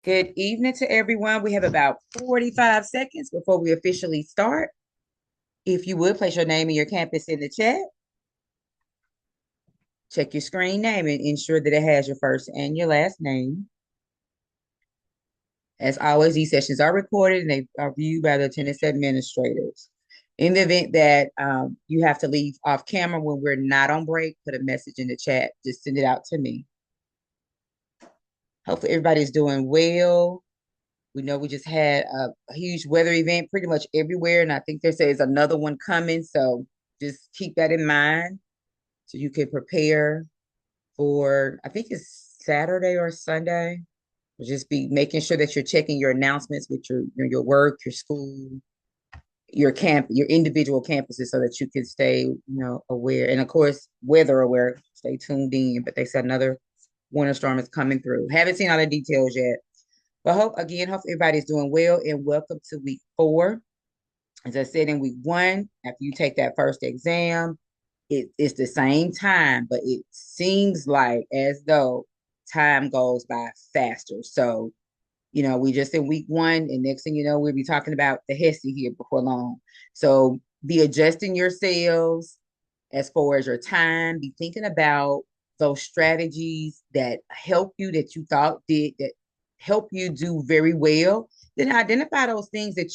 Good evening to everyone. We have about 45 seconds before we officially start. If you would place your name and your campus in the chat, check your screen name and ensure that it has your first and your last name. As always, these sessions are recorded and they are viewed by the attendance administrators. In the event that you have to leave off camera when we're not on break, put a message in the chat. Just send it out to me. Hopefully everybody's doing well. We know we just had a huge weather event pretty much everywhere, and I think there's another one coming. So just keep that in mind so you can prepare for, I think it's Saturday or Sunday. Just be making sure that you're checking your announcements with your work, your school, your camp, your individual campuses so that you can stay, aware. And of course, weather aware, stay tuned in. But they said another winter storm is coming through. Haven't seen all the details yet. But hope everybody's doing well and welcome to week 4. As I said, in week 1, after you take that first exam, it's the same time, but it seems like as though time goes by faster. So, we just in week 1, and next thing you know, we'll be talking about the HESI here before long. So be adjusting yourselves as far as your time. Be thinking about those strategies that help you that you thought did that help you do very well. Then identify those things that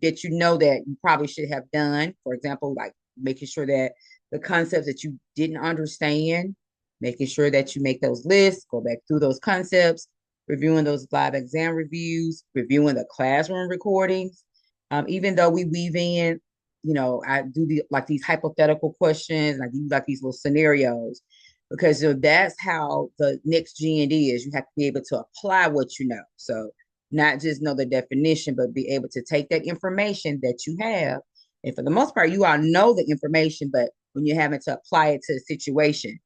that you probably should have done. For example, like making sure that the concepts that you didn't understand, making sure that you make those lists, go back through those concepts, reviewing those live exam reviews, reviewing the classroom recordings. Even though we weave in, I do these hypothetical questions, and I do like these little scenarios because that's how the next G&D is. You have to be able to apply what you know. So not just know the definition, but be able to take that information that you have. And for the most part, you all know the information, but when you're having to apply it to a situation,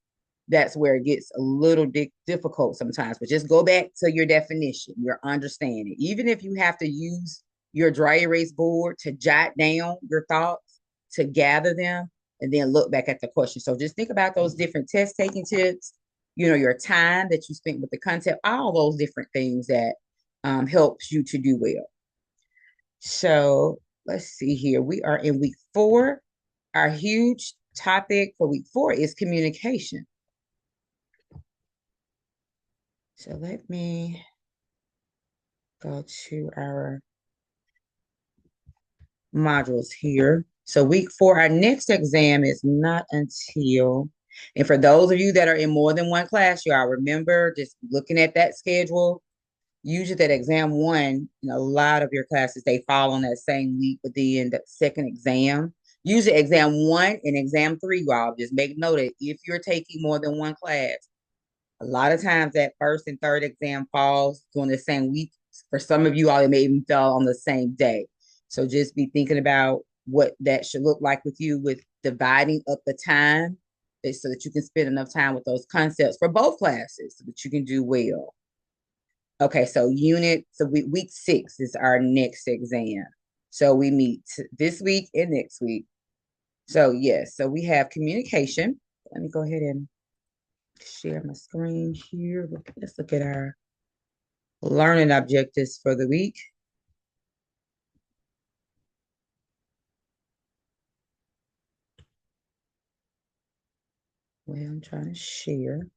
that's where it gets a little difficult sometimes. But just go back to your definition, your understanding. Even if you have to use your dry erase board to jot down your thoughts, to gather them, and then look back at the question. So just think about those different test taking tips, your time that you spent with the concept, all those different things that helps you to do well. So let's see here. We are in week 4. Our huge topic for week 4 is communication. So let me go to our modules here. So week 4, our next exam is not until, and for those of you that are in more than one class, you all remember just looking at that schedule. Usually that exam 1, in a lot of your classes, they fall on that same week, but then the second exam, usually exam 1 and exam 3, you all just make note that if you're taking more than one class, a lot of times that first and third exam falls during the same week. For some of you all, it may even fall on the same day. So just be thinking about what that should look like with you with dividing up the time so that you can spend enough time with those concepts for both classes so that you can do well. Okay, so week 6 is our next exam. So we meet this week and next week. So yes, so we have communication. Let me go ahead and share my screen here. Let's look at our learning objectives for the week. Well, I'm trying to share.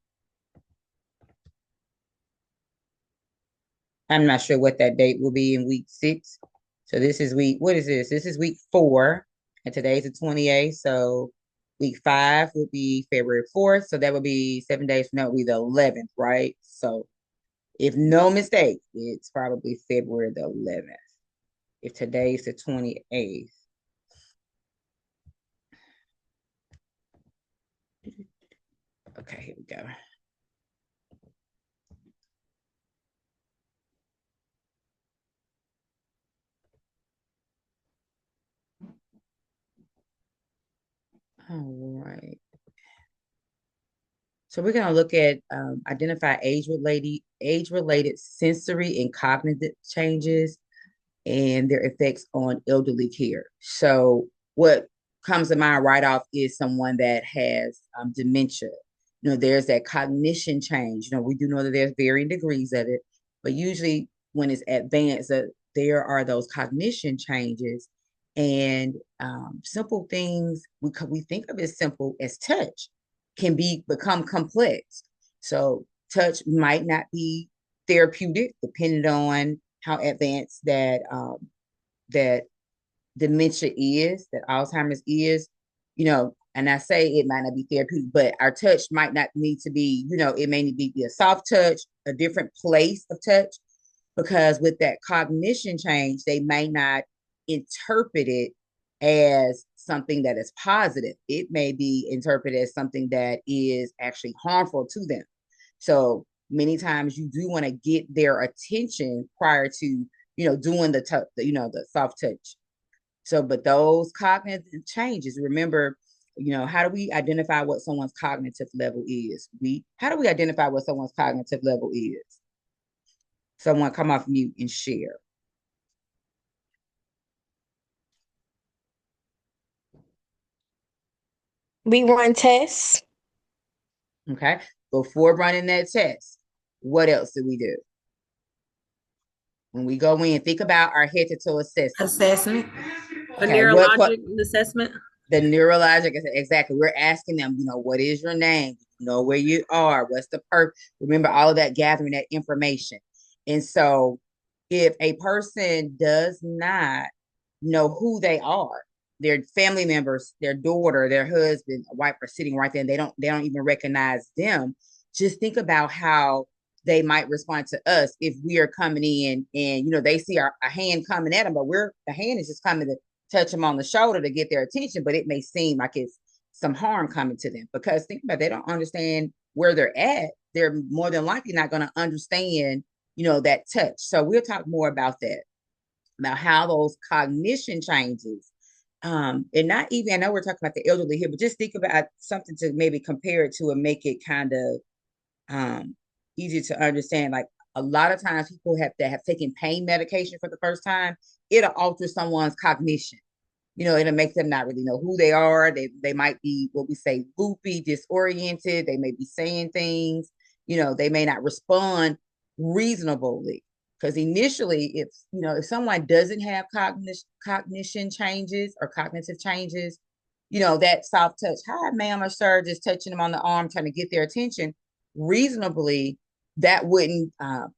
I'm not sure what that date will be in week 6. So this is what is this? This is week 4, and today's the 28th. So week 5 would be February 4th. So that would be 7 days from now, it would be the 11th, right? So if no mistake, it's probably February the 11th. If today's the 28th. Okay, here we go. All right. So we're going to look at identify age-related sensory and cognitive changes and their effects on elderly care. So what comes to mind right off is someone that has dementia. There's that cognition change. We do know that there's varying degrees of it, But usually when it's advanced, there are those cognition changes, and simple things we think of as simple as touch can become complex. So touch might not be therapeutic, depending on how advanced that dementia is, that Alzheimer's is, and I say it might not be therapeutic, but our touch might not need to be, it may need to be a soft touch, a different place of touch, because with that cognition change, they may not interpret it as something that is positive. It may be interpreted as something that is actually harmful to them. So many times you do want to get their attention prior to, doing the soft touch. So, but those cognitive changes, remember, how do we identify what someone's cognitive level is? How do we identify what someone's cognitive level is? Someone come off mute and share. We run tests. Okay. Before running that test, what else do we do? When we go in, think about our head to toe assessment. Assessment. A Okay. What neurologic assessment. the neurologic is exactly? We're asking them, what is your name? You know where you are? What's the purpose? Remember all of that, gathering that information. And so if a person does not know who they are, their family members, their daughter, their husband, wife are sitting right there, and they don't even recognize them. Just think about how they might respond to us if we are coming in and they see a hand coming at them, but the hand is just coming to touch them on the shoulder to get their attention, but it may seem like it's some harm coming to them, because think about it, they don't understand where they're at. They're more than likely not going to understand, that touch. So we'll talk more about that, about how those cognition changes. And not even, I know we're talking about the elderly here, but just think about something to maybe compare it to and make it kind of easy to understand. Like a lot of times people that have taken pain medication for the first time, it'll alter someone's cognition. It'll make them not really know who they are. They might be what we say loopy, disoriented. They may be saying things. They may not respond reasonably. Because initially, if someone doesn't have cognition changes or cognitive changes, that soft touch, hi, ma'am or sir, just touching them on the arm, trying to get their attention, reasonably, that wouldn't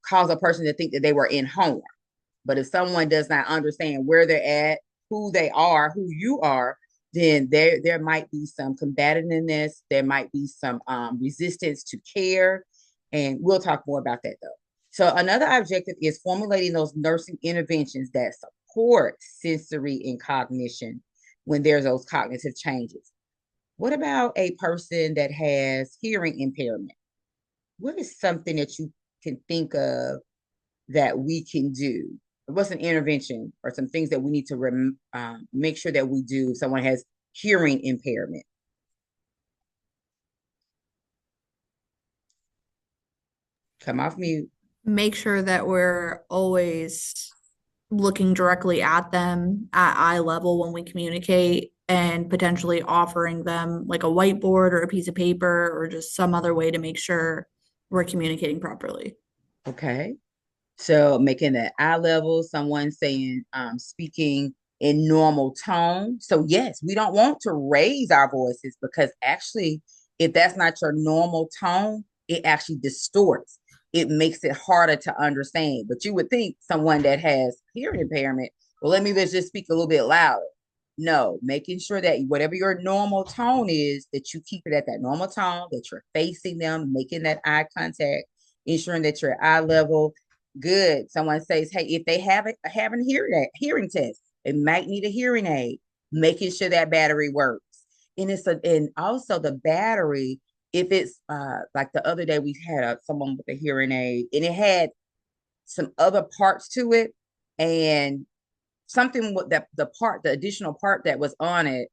cause a person to think that they were in harm. But if someone does not understand where they're at, who they are, who you are, then there might be some combativeness. There might be some resistance to care, and we'll talk more about that though. So another objective is formulating those nursing interventions that support sensory and cognition when there's those cognitive changes. What about a person that has hearing impairment? What is something that you can think of that we can do? What's an intervention or some things that we need to make sure that we do if someone has hearing impairment? Come off mute. Make sure that we're always looking directly at them at eye level when we communicate and potentially offering them like a whiteboard or a piece of paper or just some other way to make sure we're communicating properly. Okay. So making that eye level, someone saying, speaking in normal tone. So yes, we don't want to raise our voices, because actually, if that's not your normal tone, it actually distorts. It makes it harder to understand. But you would think someone that has hearing impairment, well, let's just speak a little bit louder. No, making sure that whatever your normal tone is, that you keep it at that normal tone, that you're facing them, making that eye contact, ensuring that you're eye level. Good. Someone says, hey, if they have a hearing test, they might need a hearing aid, making sure that battery works. And also the battery, if it's like the other day we had someone with a hearing aid and it had some other parts to it, and something with the additional part that was on it,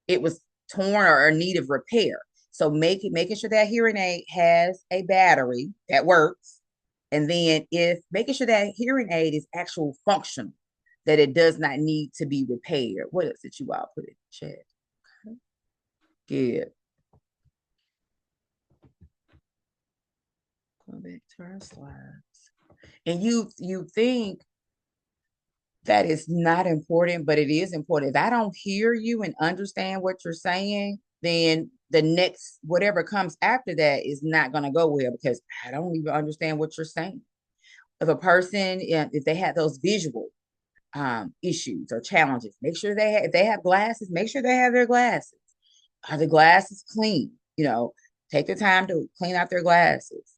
it was torn or in need of repair. So making sure that hearing aid has a battery that works, and then if making sure that hearing aid is actual functional, that it does not need to be repaired. What else did you all put in the chat? Good. Go back to our slides. And you think that is not important, but it is important. If I don't hear you and understand what you're saying, then the next whatever comes after that is not going to go well because I don't even understand what you're saying. If a person, if they have those visual issues or challenges, make sure if they have glasses, make sure they have their glasses. Are the glasses clean? Take the time to clean out their glasses.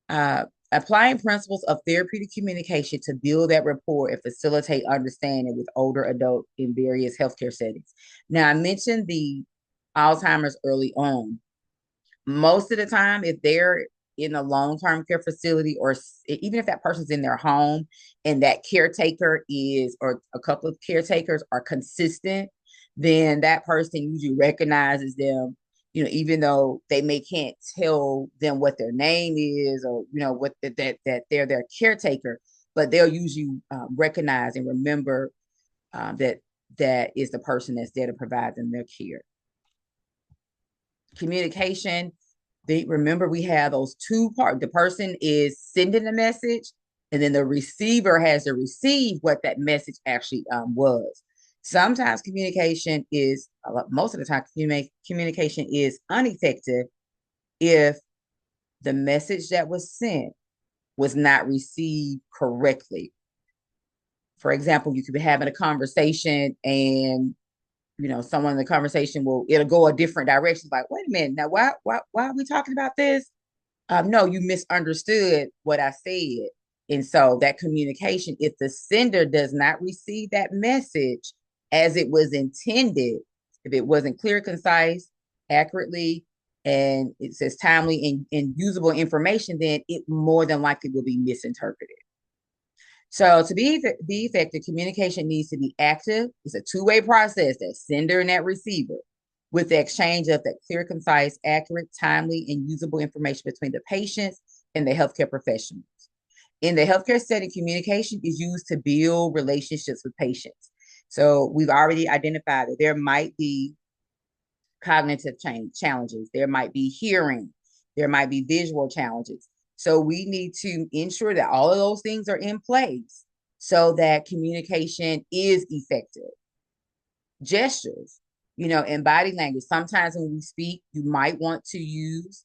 Uh, Applying principles of therapeutic communication to build that rapport and facilitate understanding with older adults in various healthcare settings. Now, I mentioned the Alzheimer's early on. Most of the time, if they're in a long-term care facility, or even if that person's in their home and that caretaker is, or a couple of caretakers are consistent, then that person usually recognizes them, even though they may can't tell them what their name is, or what that they're their caretaker, but they'll usually recognize and remember that is the person that's there to provide them their care. Communication, remember we have those two parts. The person is sending the message, and then the receiver has to receive what that message actually was. Sometimes communication is, most of the time, communication is ineffective if the message that was sent was not received correctly. For example, you could be having a conversation and someone in the conversation it'll go a different direction. It's like, wait a minute, now why are we talking about this? No, you misunderstood what I said. And so that communication, if the sender does not receive that message as it was intended, if it wasn't clear, concise, accurately, and it says timely and usable information, then it more than likely will be misinterpreted. So to be effective, communication needs to be active. It's a two-way process, that sender and that receiver, with the exchange of that clear, concise, accurate, timely, and usable information between the patients and the healthcare professionals. In the healthcare setting, communication is used to build relationships with patients. So we've already identified that there might be cognitive challenges, there might be hearing, there might be visual challenges. So we need to ensure that all of those things are in place so that communication is effective. Gestures, and body language. Sometimes when we speak, you might want to use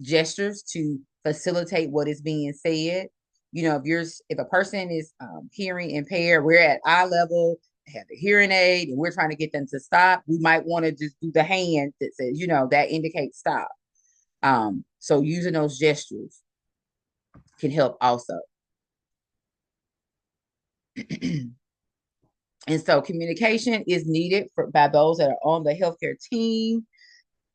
gestures to facilitate what is being said. If a person is hearing impaired, we're at eye level, have a hearing aid, and we're trying to get them to stop, we might want to just do the hand that says, that indicates stop. So using those gestures can help also. And so communication is needed by those that are on the healthcare team.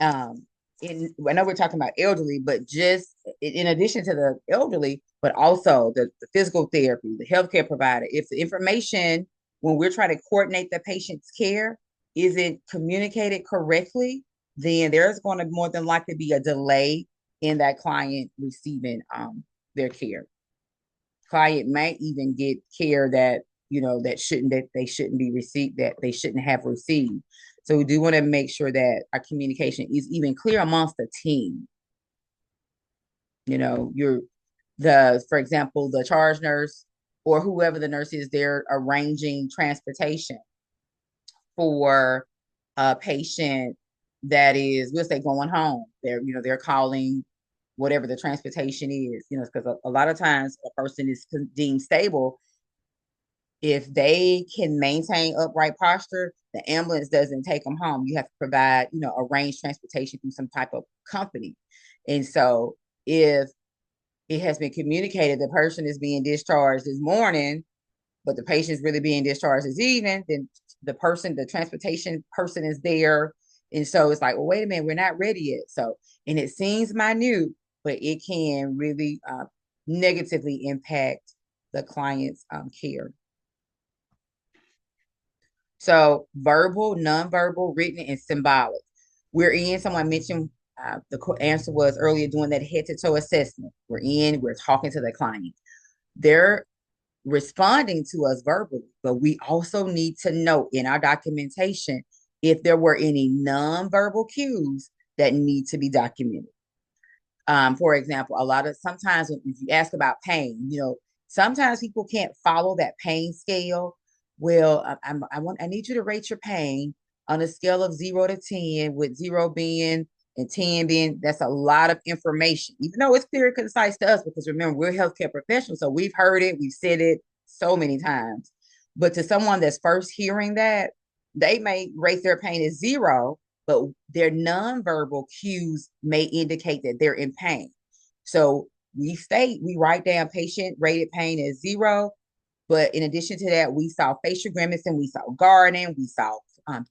I know we're talking about elderly, but just in addition to the elderly, but also the physical therapy, the healthcare provider. If the information, when we're trying to coordinate the patient's care, isn't communicated correctly, then there's going to more than likely be a delay in that client receiving their care. Client might even get care that they shouldn't be received, that they shouldn't have received. So we do want to make sure that our communication is even clear amongst the team. For example, the charge nurse or whoever the nurse is, they're arranging transportation for a patient that is, we'll say, going home. They're calling whatever the transportation is, because a lot of times a person is deemed stable. If they can maintain upright posture, the ambulance doesn't take them home. You have to provide, arrange transportation through some type of company. And so if it has been communicated the person is being discharged this morning, but the patient is really being discharged this evening, then the transportation person is there. And so it's like, well, wait a minute, we're not ready yet. So, and it seems minute, but it can really negatively impact the client's care. So verbal, nonverbal, written, and symbolic. Someone mentioned the answer was earlier, doing that head to toe assessment. We're talking to the client. They're responding to us verbally, but we also need to note in our documentation if there were any nonverbal cues that need to be documented. For example, sometimes when if you ask about pain, sometimes people can't follow that pain scale. Well, I need you to rate your pain on a scale of 0 to 10, with 0 being and 10 being, that's a lot of information, even though it's clear and concise to us, because remember, we're healthcare professionals. So we've heard it, we've said it so many times. But to someone that's first hearing that, they may rate their pain as 0, but their nonverbal cues may indicate that they're in pain. So we write down patient rated pain as 0. But in addition to that, we saw facial grimacing, we saw guarding, we saw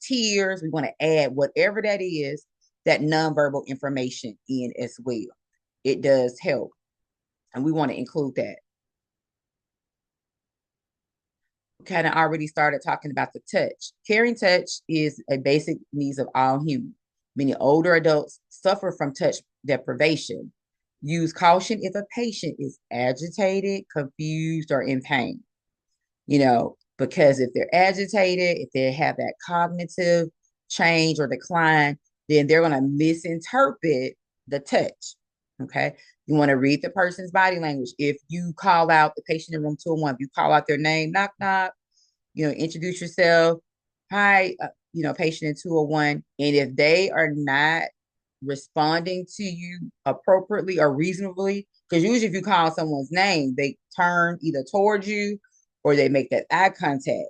tears. We want to add whatever that is, that nonverbal information in as well. It does help. And we want to include that. Kind of already started talking about the touch. Caring touch is a basic needs of all humans. Many older adults suffer from touch deprivation. Use caution if a patient is agitated, confused, or in pain. Because if they're agitated, if they have that cognitive change or decline, then they're going to misinterpret the touch. Okay. You want to read the person's body language. If you call out the patient in room 201, if you call out their name, knock, knock, introduce yourself. Hi, patient in 201. And if they are not responding to you appropriately or reasonably, because usually if you call someone's name, they turn either towards you or they make that eye contact.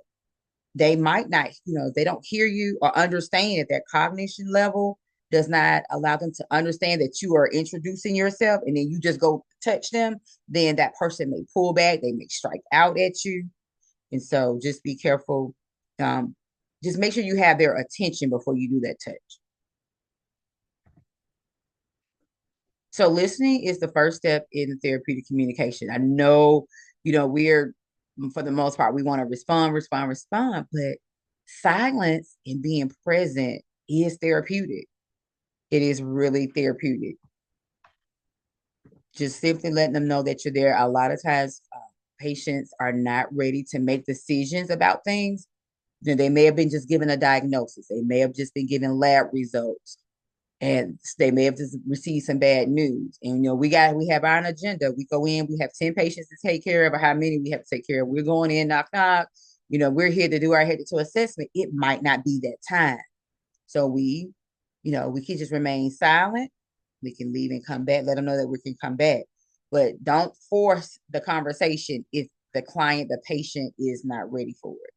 They might not, they don't hear you or understand that their cognition level does not allow them to understand that you are introducing yourself, and then you just go touch them, then that person may pull back, they may strike out at you. And so just be careful. Um, just make sure you have their attention before you do that touch. So listening is the first step in therapeutic communication. I know, we're, for the most part, we want to respond, respond, respond, but silence and being present is therapeutic. It is really therapeutic. Just simply letting them know that you're there. A lot of times, patients are not ready to make decisions about things. They may have been just given a diagnosis. They may have just been given lab results, and they may have just received some bad news. And we have our agenda. We go in, we have 10 patients to take care of, or how many we have to take care of. We're going in, knock, knock. We're here to do our head to toe assessment. It might not be that time. So we can just remain silent. We can leave and come back, let them know that we can come back. But don't force the conversation if the patient is not ready for it.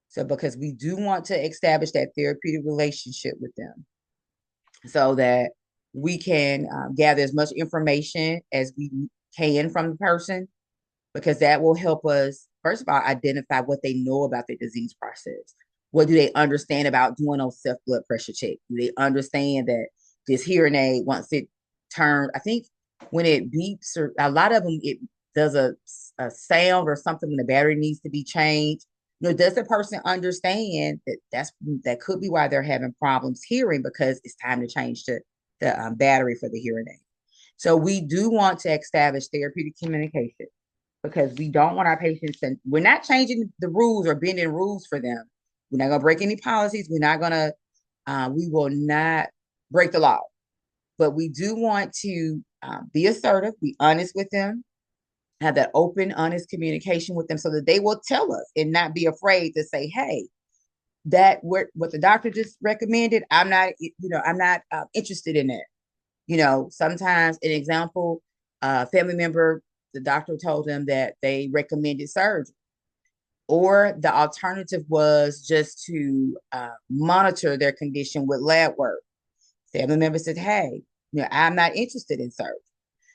So because we do want to establish that therapeutic relationship with them, so that we can gather as much information as we can from the person, because that will help us, first of all, identify what they know about the disease process. What do they understand about doing those self blood pressure checks? Do they understand that this hearing aid, once it turns, I think when it beeps, or a lot of them, it does a sound or something when the battery needs to be changed. Does the person understand that could be why they're having problems hearing, because it's time to change the battery for the hearing aid. So we do want to establish therapeutic communication, because we don't want our patients, and we're not changing the rules or bending rules for them. We're not going to break any policies. We will not break the law, but we do want to be assertive, be honest with them, have that open, honest communication with them, so that they will tell us and not be afraid to say, hey, what the doctor just recommended, I'm not interested in that. Sometimes an example, family member, the doctor told them that they recommended surgery, or the alternative was just to monitor their condition with lab work. Family member said, hey, I'm not interested in surgery.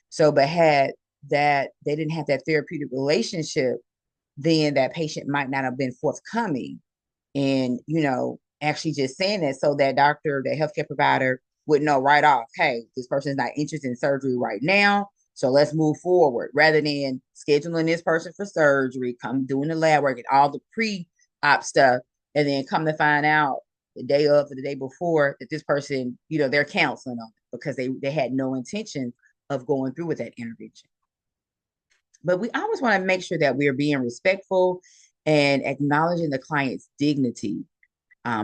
So, but had that they didn't have that therapeutic relationship, then that patient might not have been forthcoming and, actually just saying that, so that doctor, the healthcare provider would know right off, hey, this person's not interested in surgery right now. So let's move forward, rather than scheduling this person for surgery, come doing the lab work and all the pre-op stuff, and then come to find out the day of or the day before that this person, they're counseling on it, because they had no intention of going through with that intervention. But we always want to make sure that we're being respectful and acknowledging the client's dignity.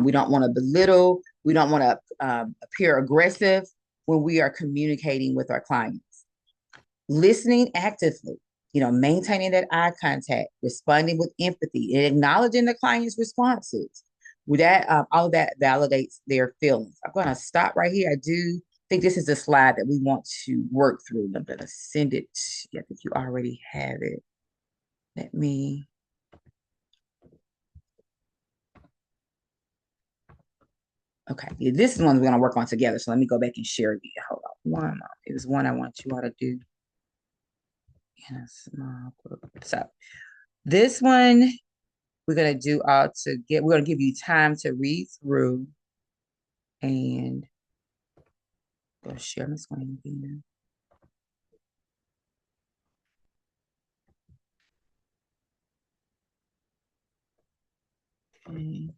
We don't want to belittle. We don't want to appear aggressive. when we are communicating with our clients. Listening actively, maintaining that eye contact, responding with empathy, and acknowledging the client's responses. With that, all of that validates their feelings. I'm going to stop right here. I do think this is a slide that we want to work through. I'm going to send it. I think you already have it. Let me. Okay, yeah, this is one we're going to work on together. So let me go back and share it. Hold on. One. It was one I want you all to do in a small group. So this one we're going to do all together. We're going to give you time to read through and go share my screen again. Okay.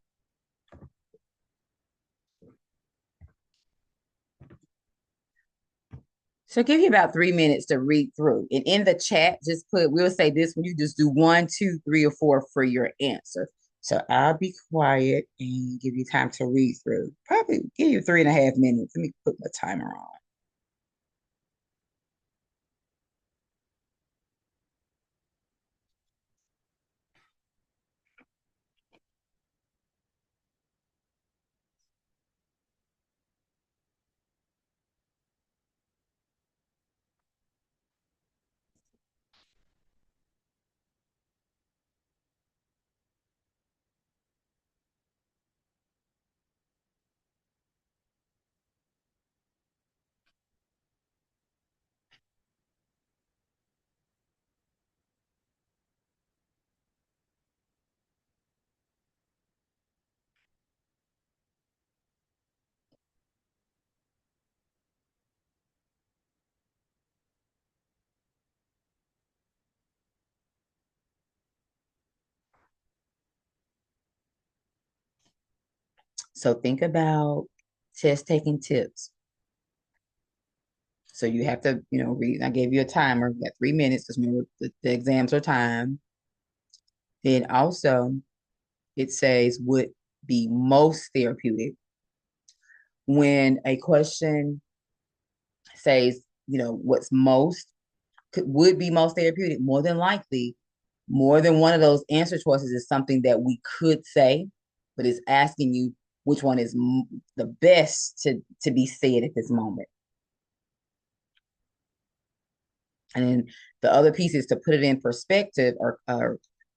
So give you about 3 minutes to read through. And in the chat, we'll say this when you just do 1, 2, 3, or 4 for your answer. So I'll be quiet and give you time to read through. Probably give you 3.5 minutes. Let me put my timer on. So think about test taking tips. So you have to, read. I gave you a timer. You got 3 minutes because remember the exams are timed. Then also it says would be most therapeutic. When a question says, what's would be most therapeutic, more than likely, more than one of those answer choices is something that we could say, but it's asking you which one is the best to be said at this moment. And then the other piece is to put it in perspective or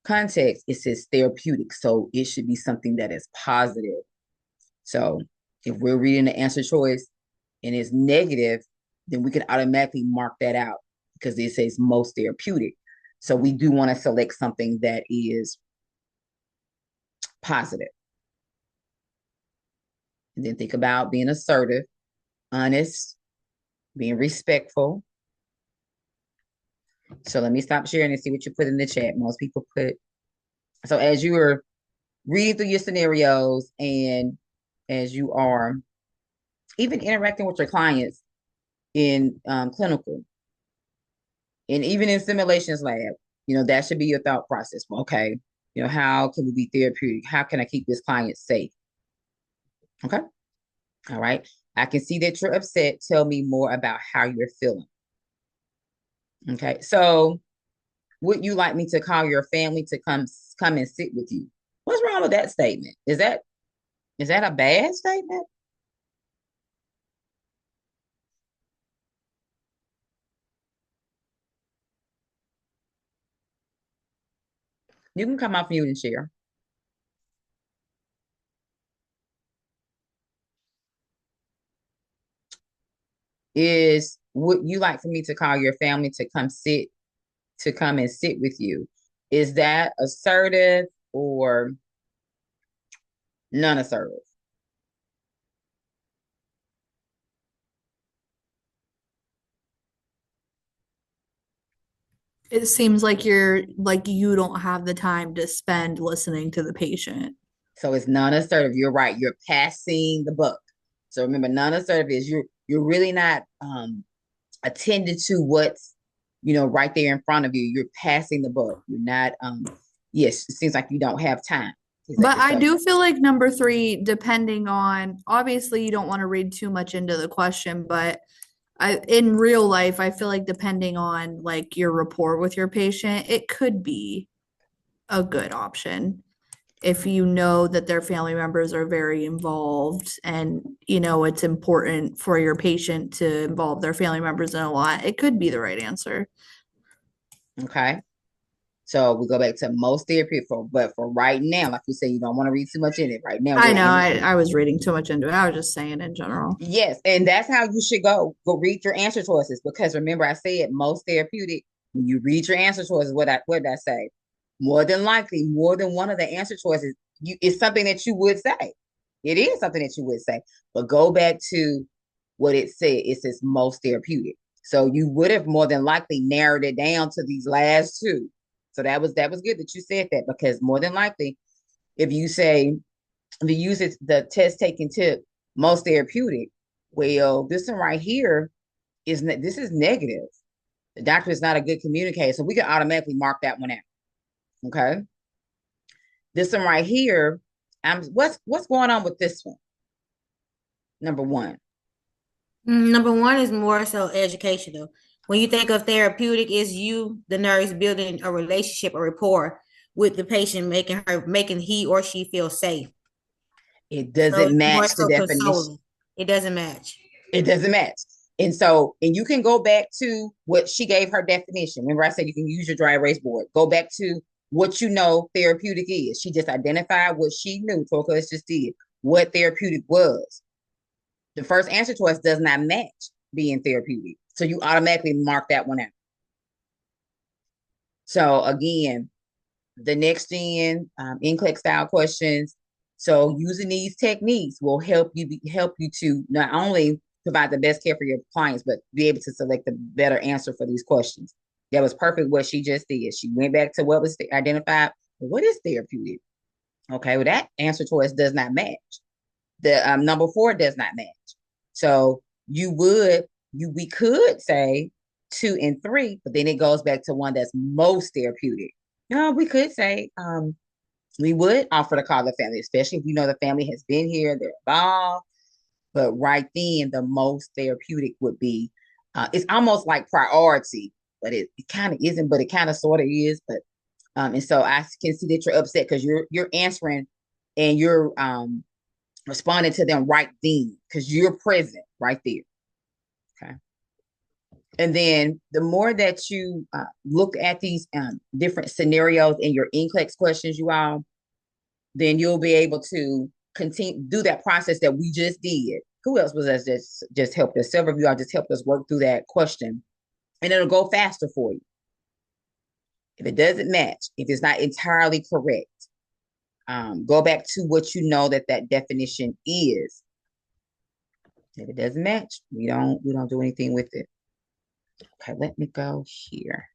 context. It says therapeutic. So it should be something that is positive. So if we're reading the answer choice and it's negative, then we can automatically mark that out because it says most therapeutic. So we do want to select something that is positive. And then think about being assertive, honest, being respectful. So let me stop sharing and see what you put in the chat. Most people put, so as you are reading through your scenarios and as you are even interacting with your clients in clinical and even in simulations lab, that should be your thought process. Okay, how can we be therapeutic? How can I keep this client safe? Okay. All right. I can see that you're upset. Tell me more about how you're feeling. Okay. So would you like me to call your family to come and sit with you? What's wrong with that statement? Is that a bad statement? You can come off mute and share. Is would you like for me to call your family to come and sit with you? Is that assertive or non-assertive? It seems like you don't have the time to spend listening to the patient. So it's non-assertive. You're right. You're passing the buck. So remember, non-assertive is you're really not attended to what's right there in front of you. You're passing the buck. You're not yes, it seems like you don't have time. But Exactly. I So, do feel like number three, depending on, obviously, you don't want to read too much into the question, but in real life, I feel like depending on like your rapport with your patient, it could be a good option if you know that their family members are very involved and you know it's important for your patient to involve their family members in a lot. It could be the right answer. okay. So we go back to most therapy but for right now, like we say, you don't want to read too much in it. Right now, I we're know in I was reading too much into it. I was just saying in general. yes, and that's how you should go. Go read your answer choices because remember I said most therapeutic. When you read your answer choices, what did I say? More than likely, more than one of the answer choices, it's something that you would say. It is something that you would say. But go back to what it said. It says most therapeutic. So you would have more than likely narrowed it down to these last two. So that was good that you said that because more than likely, if you say if you use it, the test taking tip most therapeutic, well, this one right here this is negative. The doctor is not a good communicator, so we can automatically mark that one out. Okay, this one right here, what's going on with this one? Number one, Number one is more so educational. When you think of therapeutic, is you, the nurse, building a relationship, a rapport with the patient, making he or she feel safe. it So doesn't it's more match the so definition. consoling. It doesn't match. It doesn't match. And you can go back to what she gave her definition. Remember, I said you can use your dry erase board. Go back to what you know therapeutic is. She just identified what she knew. Torcus just did what therapeutic was. The first answer choice does not match being therapeutic. So you automatically mark that one out. So again, the next gen NCLEX style questions. So using these techniques will help you to not only provide the best care for your clients, but be able to select the better answer for these questions. That was perfect what she just did. She went back to what was identified. What is therapeutic? Okay, well that answer choice does not match. The number four does not match. So we could say two and three, but then it goes back to one that's most therapeutic. No, we could say we would offer to call the family, especially if you know the family has been here, they're involved. But right then, the most therapeutic would be it's almost like priority, but it kind of isn't, but it kind of sort of is. But and so I can see that you're upset because you're answering and you're responding to them right then because you're present right there. Okay. And then the more that you look at these different scenarios in your NCLEX questions, you all, then you'll be able to continue do that process that we just did. Who else was us just helped us? Several of you all just helped us work through that question, and it'll go faster for you. If it doesn't match, if it's not entirely correct, go back to what you know that definition is. If it doesn't match, we don't do anything with it. Okay, let me go here.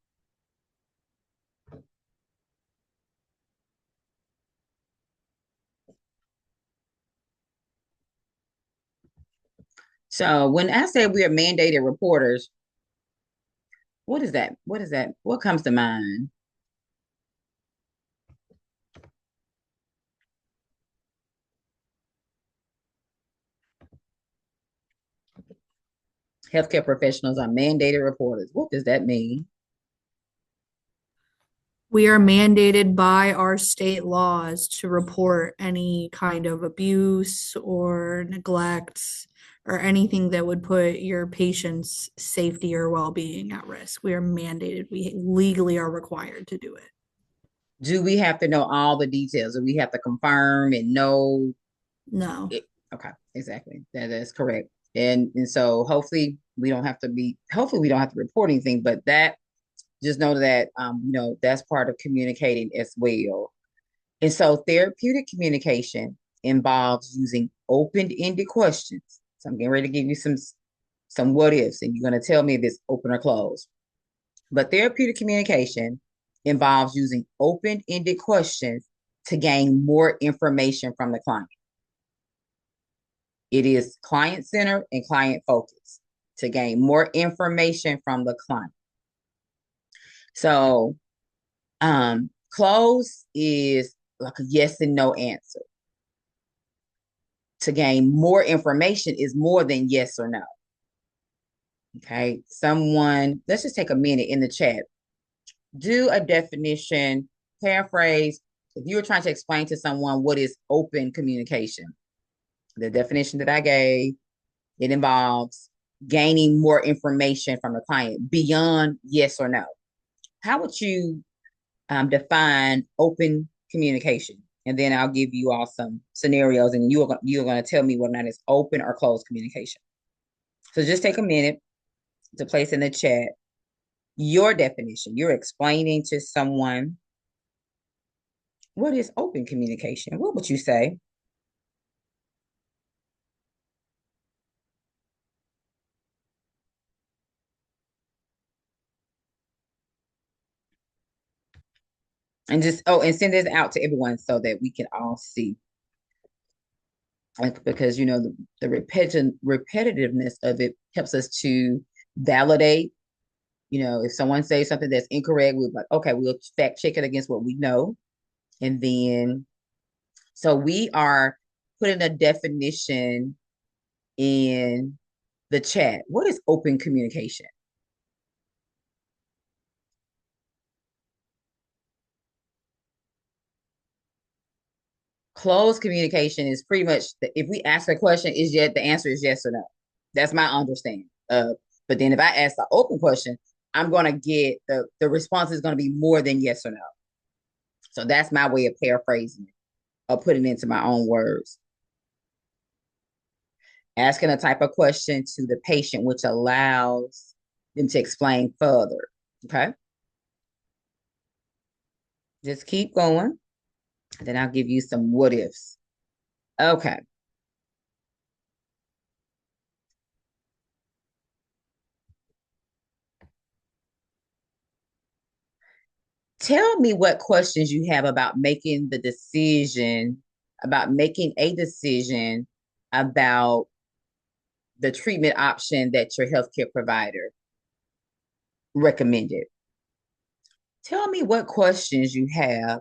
So when I say we are mandated reporters, what is that? What is that? What comes to mind? Healthcare professionals are mandated reporters. What does that mean? We are mandated by our state laws to report any kind of abuse or neglect or anything that would put your patient's safety or well-being at risk. We are mandated. We legally are required to do it. Do we have to know all the details? Do we have to confirm and know No. it? Okay, exactly. That is correct. And so hopefully we don't have to report anything, but that just know that that's part of communicating as well. And so therapeutic communication involves using open-ended questions. So I'm getting ready to give you some what ifs, and you're going to tell me if it's open or closed. But therapeutic communication involves using open-ended questions to gain more information from the client. It is client-centered and client-focused to gain more information from the client. So close is like a yes and no answer. To gain more information is more than yes or no. Okay, someone, let's just take a minute in the chat. Do a definition, paraphrase. If you were trying to explain to someone what is open communication, the definition that I gave, it involves gaining more information from the client beyond yes or no. How would you define open communication? And then I'll give you all some scenarios, and you're going to tell me whether or not it's open or closed communication. So just take a minute to place in the chat your definition. You're explaining to someone what is open communication. What would you say? And just, oh, and send this out to everyone so that we can all see. Like, because the repetitiveness of it helps us to validate. If someone says something that's incorrect, we're like, okay, we'll fact check it against what we know. And then, so we are putting a definition in the chat. What is open communication? Closed communication is pretty much, if we ask a question, is yet the answer is yes or no. That's my understanding. But then if I ask the open question, I'm going to get the response is going to be more than yes or no. So that's my way of paraphrasing it, or putting it into my own words. Asking a type of question to the patient, which allows them to explain further. Okay. Just keep going. Then I'll give you some what ifs. Okay. Tell me what questions you have about making a decision about the treatment option that your healthcare provider recommended. Tell me what questions you have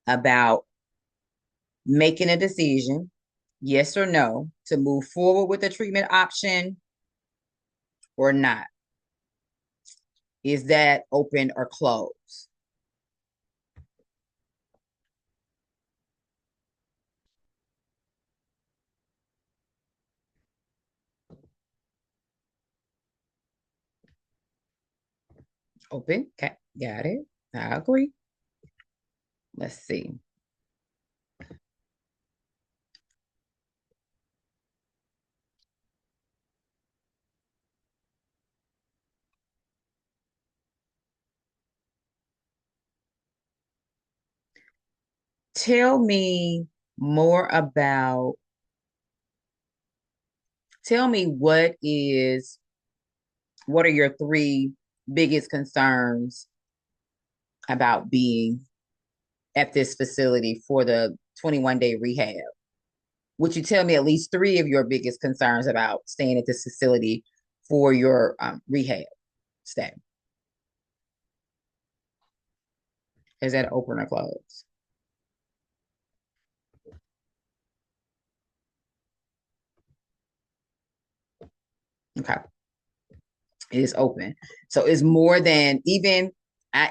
about making a decision, yes or no, to move forward with the treatment option or not. Is that open or closed? Open. Okay, got it. I agree. Let's see. Tell me more about, tell me what are your three biggest concerns about being at this facility for the 21-day rehab? Would you tell me at least three of your biggest concerns about staying at this facility for your rehab stay? Is that open or closed? Okay. It is open. So it's more than I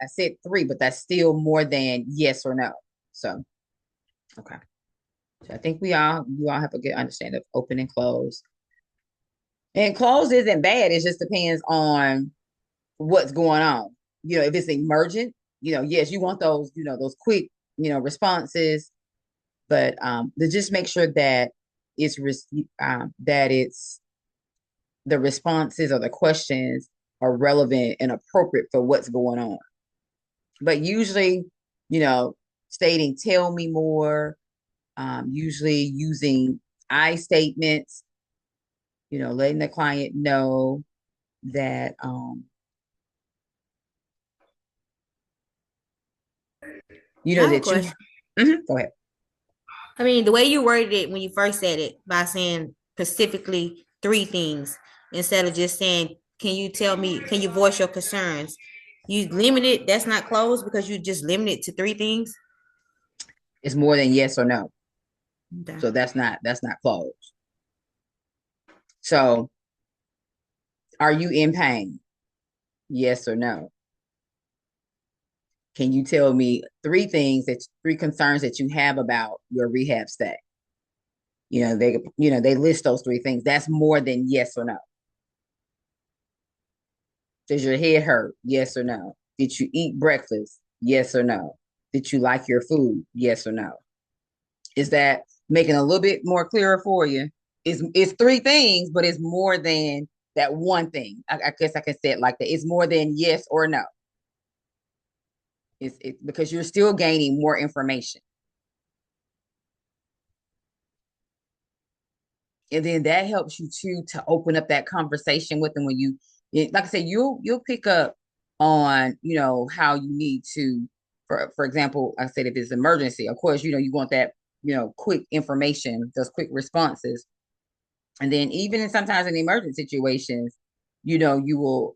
said three, but that's still more than yes or no. So okay. So I think you all have a good understanding of open and closed. And closed isn't bad. It just depends on what's going on. If it's emergent, yes, you want those quick, responses, but to just make sure that it's the responses or the questions are relevant and appropriate for what's going on. But usually, stating "tell me more," usually using I statements, letting the client know that I have a that you. question. Go ahead. I mean, the way you worded it when you first said it by saying specifically three things instead of just saying, can you voice your concerns? You limit it, that's not closed because you just limit it to three things. It's more than yes or no. Okay. So that's not closed. So are you in pain? Yes or no? Can you tell me three concerns that you have about your rehab stay? They list those three things. That's more than yes or no. Does your head hurt? Yes or no? Did you eat breakfast? Yes or no? Did you like your food? Yes or no? Is that making a little bit more clearer for you? It's three things, but it's more than that one thing. I guess I can say it like that. It's more than yes or no. It's because you're still gaining more information. And then that helps you too to open up that conversation with them when like I said, you'll pick up on how you need to, for example, like I said, if it's emergency, of course, you want that quick information, those quick responses. And then even sometimes in emergent situations, you will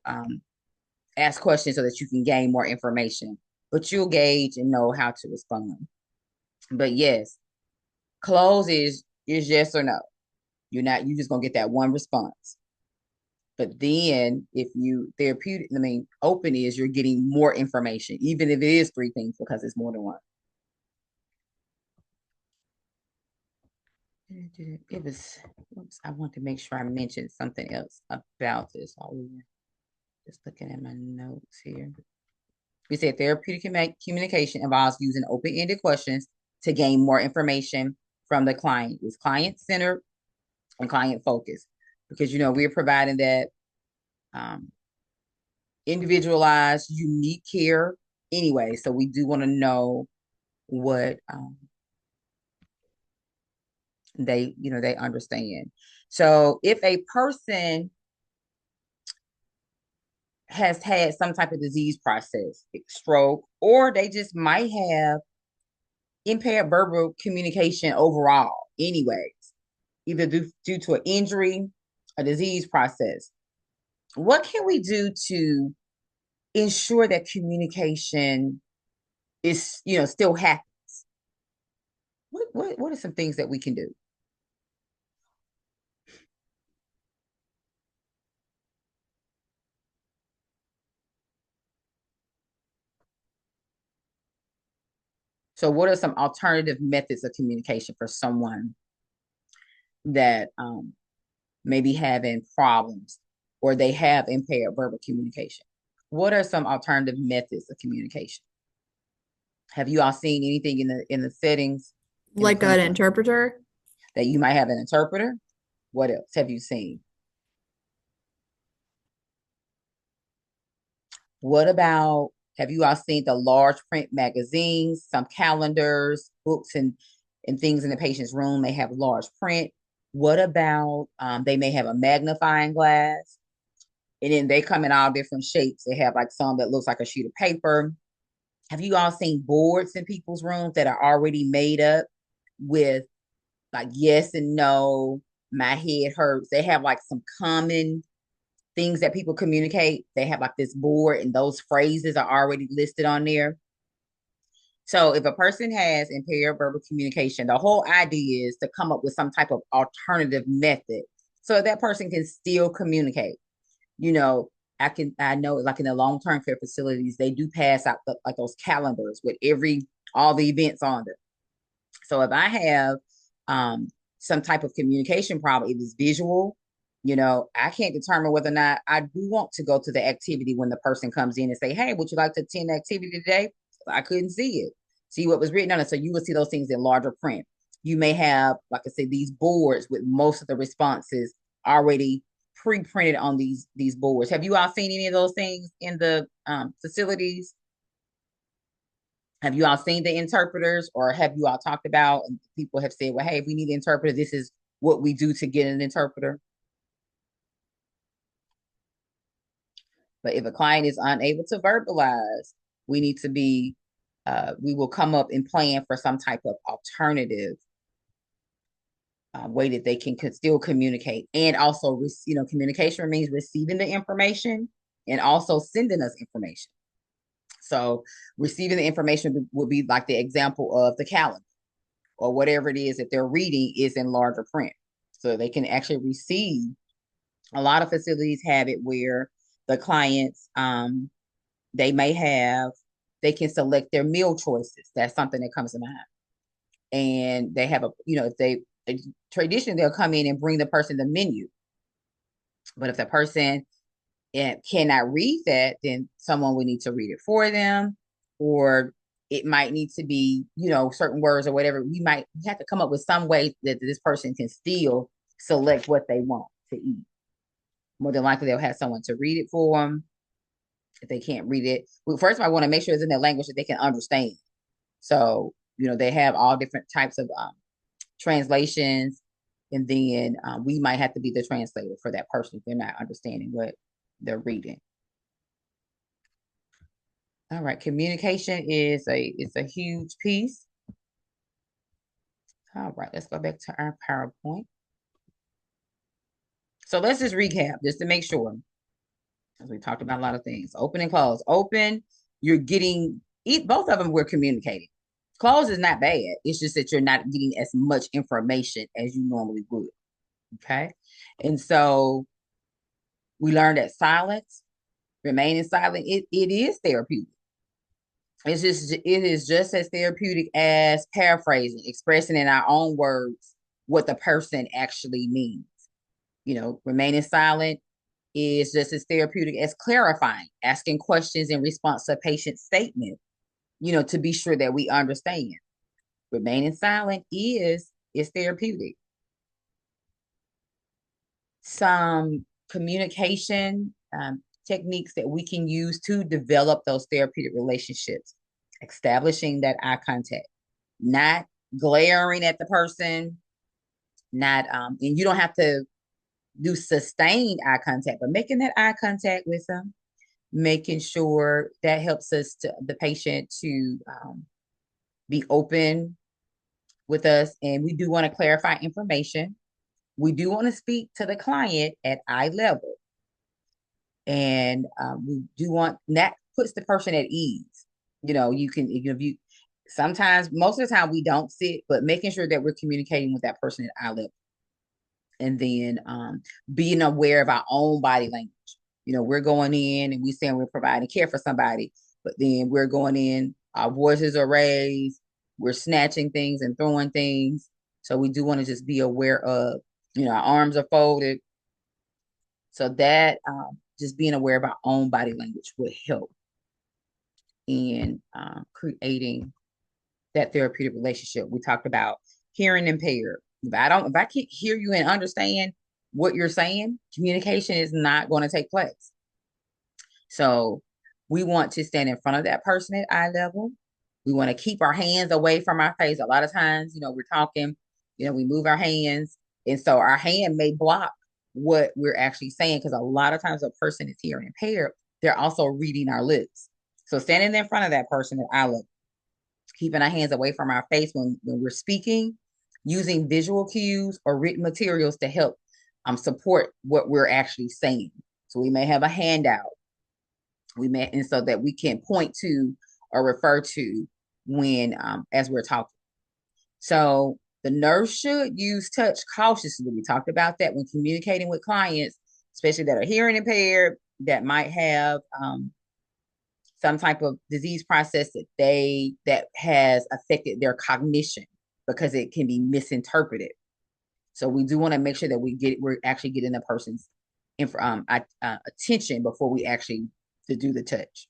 ask questions so that you can gain more information, but you'll gauge and know how to respond. But yes, close is yes or no. You just gonna get that one response. But then if you therapeutic, I mean, open is you're getting more information, even if it is three things, because it's more than one. It was, oops, I want to make sure I mentioned something else about this. I was just looking at my notes here. We said therapeutic communication involves using open-ended questions to gain more information from the client. It's client-centered and client-focused because, we're providing that um, individualized, unique care anyway. So we do want to know what they understand. So if a person has had some type of disease process, stroke, or they just might have impaired verbal communication overall, anyways, either due to an injury, a disease process. What can we do to ensure that communication is, still happens? What are some things that we can do? So, what are some alternative methods of communication for someone that may be having problems or they have impaired verbal communication? What are some alternative methods of communication? Have you all seen anything in the settings in the Like an clinical interpreter. that you might have an interpreter? What else have you seen? What about have you all seen the large print magazines, some calendars, books, and things in the patient's room? They have large print. What about they may have a magnifying glass, and then they come in all different shapes. They have like some that looks like a sheet of paper. Have you all seen boards in people's rooms that are already made up with like yes and no? My head hurts. They have like some common things that people communicate. They have like this board, and those phrases are already listed on there. So if a person has impaired verbal communication, the whole idea is to come up with some type of alternative method so that person can still communicate. You know, I know like in the long-term care facilities, they do pass out like those calendars with all the events on them. So if I have um, some type of communication problem, it is visual. I can't determine whether or not I do want to go to the activity when the person comes in and say, "Hey, would you like to attend the activity today?" I couldn't see it, see what was written on it. So you will see those things in larger print. You may have, like I said, these boards with most of the responses already pre-printed on these boards. Have you all seen any of those things in the facilities? Have you all seen the interpreters, or have you all talked about and people have said, well, hey, if we need an interpreter, this is what we do to get an interpreter? But if a client is unable to verbalize, we need to be, we will come up and plan for some type of alternative way that they can still communicate. And also, communication means receiving the information and also sending us information. So receiving the information would be like the example of the calendar. or whatever it is that they're reading is in larger print. So they can actually receive. A lot of facilities have it where the clients, they may have, they can select their meal choices. That's something that comes to mind. And they have a, if they, traditionally they'll come in and bring the person the menu. But if the person cannot read that, then someone would need to read it for them, or it might need to be, certain words or whatever. We have to come up with some way that this person can still select what they want to eat. More than likely, they'll have someone to read it for them. If they can't read it, well, first of all, I want to make sure it's in their language that they can understand. So, they have all different types of translations, and then we might have to be the translator for that person if they're not understanding what they're reading. All right, communication is a huge piece. All right, let's go back to our PowerPoint. So let's just recap just to make sure, as we talked about a lot of things. Open and close. Open, you're getting, both of them we're communicating. Close is not bad. It's just that you're not getting as much information as you normally would. Okay. And so we learned that silence, remaining silent, it is therapeutic. It is just as therapeutic as paraphrasing, expressing in our own words what the person actually means. Remaining silent is just as therapeutic as clarifying, asking questions in response to a patient's statement, to be sure that we understand. Remaining silent is therapeutic. Some communication techniques that we can use to develop those therapeutic relationships: establishing that eye contact, not glaring at the person, not and you don't have to do sustained eye contact, but making that eye contact with them, making sure that helps the patient to be open with us. And we do want to clarify information. We do want to speak to the client at eye level. And we do want, that puts the person at ease. You can, if you, sometimes, most of the time we don't sit, but making sure that we're communicating with that person at eye level. And then being aware of our own body language. We're going in and we're saying we're providing care for somebody, but then we're going in, our voices are raised, we're snatching things and throwing things. So we do want to just be aware of, our arms are folded. So that just being aware of our own body language would help in creating that therapeutic relationship. We talked about hearing impaired. If I can't hear you and understand what you're saying, communication is not going to take place. So we want to stand in front of that person at eye level. We want to keep our hands away from our face. A lot of times, we're talking, we move our hands. And so our hand may block what we're actually saying, because a lot of times a person is hearing impaired, they're also reading our lips. So standing in front of that person at eye level, keeping our hands away from our face when we're speaking, using visual cues or written materials to help support what we're actually saying. So we may have a handout. And so that we can point to or refer to when, as we're talking. So the nurse should use touch cautiously. We talked about that when communicating with clients, especially that are hearing impaired, that might have some type of disease process that has affected their cognition, because it can be misinterpreted. So we do want to make sure that we're actually getting the person's attention before we actually to do the touch.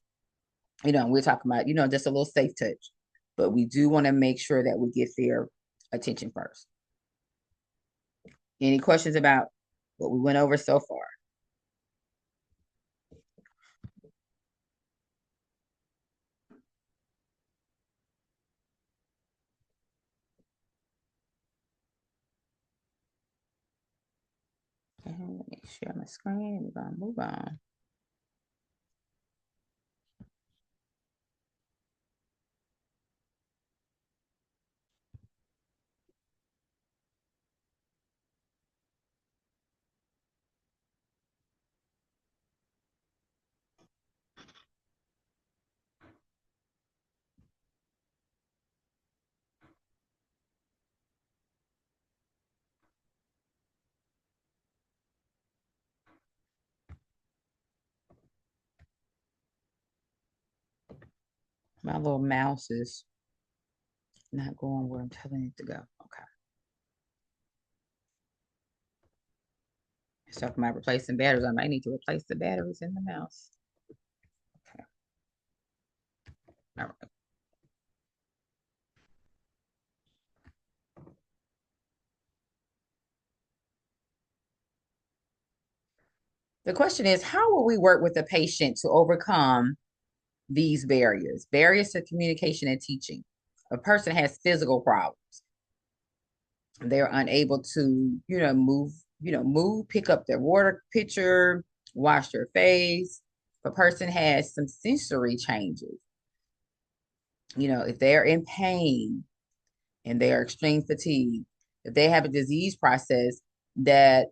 We're talking about, just a little safe touch, but we do want to make sure that we get their attention first. Any questions about what we went over so far? Okay, let me share my screen. We're going to move on. My little mouse is not going where I'm telling it to go. Okay. So if I'm replacing batteries, I might need to replace the batteries in the mouse. Okay. All right. The question is, how will we work with the patient to overcome these barriers? Barriers to communication and teaching. A person has physical problems. They're unable to, move, pick up their water pitcher, wash their face. If a person has some sensory changes, if they're in pain and they are extreme fatigue, if they have a disease process that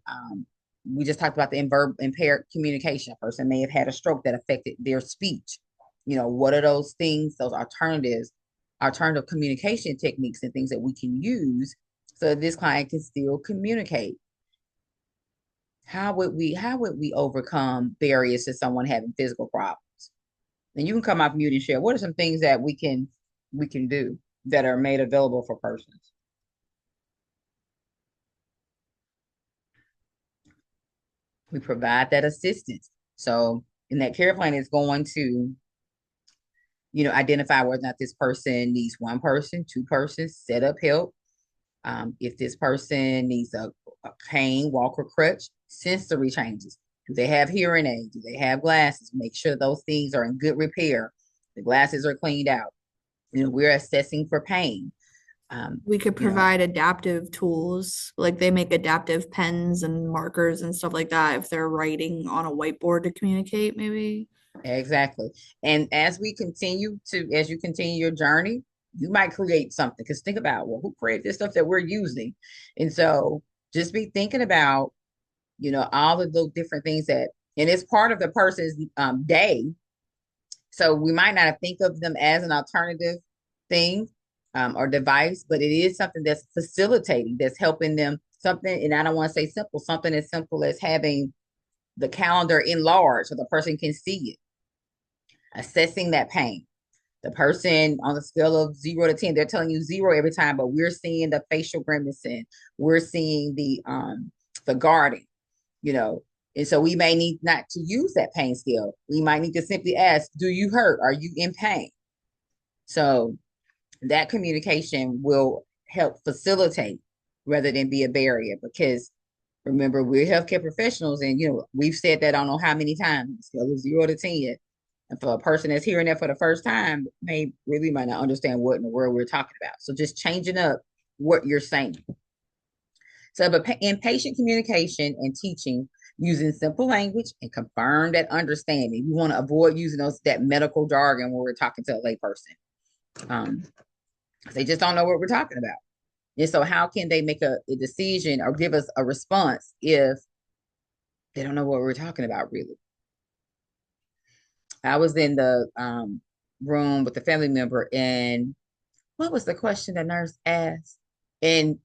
we just talked about the impaired communication, a person may have had a stroke that affected their speech. What are those things, those alternative communication techniques and things that we can use so this client can still communicate? How would we overcome barriers to someone having physical problems? And you can come off mute and share what are some things that we can do that are made available for persons. We provide that assistance. So in that care plan is going to, identify whether or not this person needs one person, two persons, set up help. If this person needs a cane, walker, crutch, sensory changes. Do they have hearing aids? Do they have glasses? Make sure those things are in good repair. The glasses are cleaned out. We're assessing for pain. We could You know, provide adaptive tools, like they make adaptive pens and markers and stuff like that if they're writing on a whiteboard to communicate, maybe. exactly. And as you continue your journey, you might create something. Because think about, well, who created this stuff that we're using? And so just be thinking about, all of those different things and it's part of the person's day. So we might not think of them as an alternative thing or device, but it is something that's facilitating, that's helping them something. And I don't want to say simple, something as simple as having the calendar enlarged so the person can see it, assessing that pain. The person on the scale of 0 to 10, they're telling you 0 every time, but we're seeing the facial grimacing, we're seeing the guarding, you know. And so we may need not to use that pain scale. We might need to simply ask, do you hurt? Are you in pain? So that communication will help facilitate rather than be a barrier, because remember, we're healthcare professionals, and we've said that I don't know how many times, scale of 0 to 10. And for a person that's hearing that for the first time, might not understand what in the world we're talking about. So just changing up what you're saying. So, but in patient communication and teaching, using simple language and confirm that understanding. You want to avoid using that medical jargon when we're talking to a layperson. They just don't know what we're talking about. And so how can they make a decision or give us a response if they don't know what we're talking about, really? I was in the room with the family member, and what was the question the nurse asked? And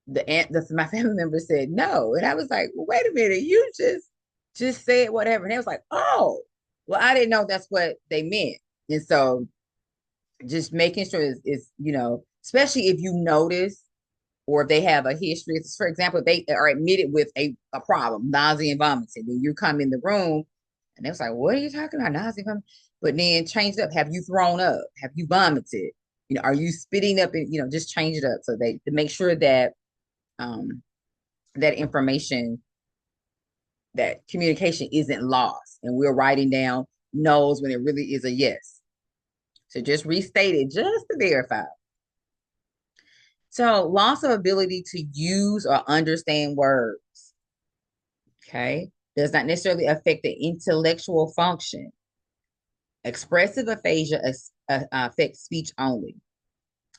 my family member said no. And I was like, well, wait a minute, you just said whatever. And they was like, oh, well, I didn't know that's what they meant. And so just making sure especially if you notice or if they have a history. For example, if they are admitted with a problem, nausea and vomiting, then you come in the room and they was like, what are you talking about? Nausea, vomiting? But then change it up. Have you thrown up? Have you vomited? Are you spitting up? And, just change it up so they to make sure that that information, that communication isn't lost. And we're writing down no's when it really is a yes. So just restate it just to verify. So loss of ability to use or understand words, okay, does not necessarily affect the intellectual function. Expressive aphasia affects speech only.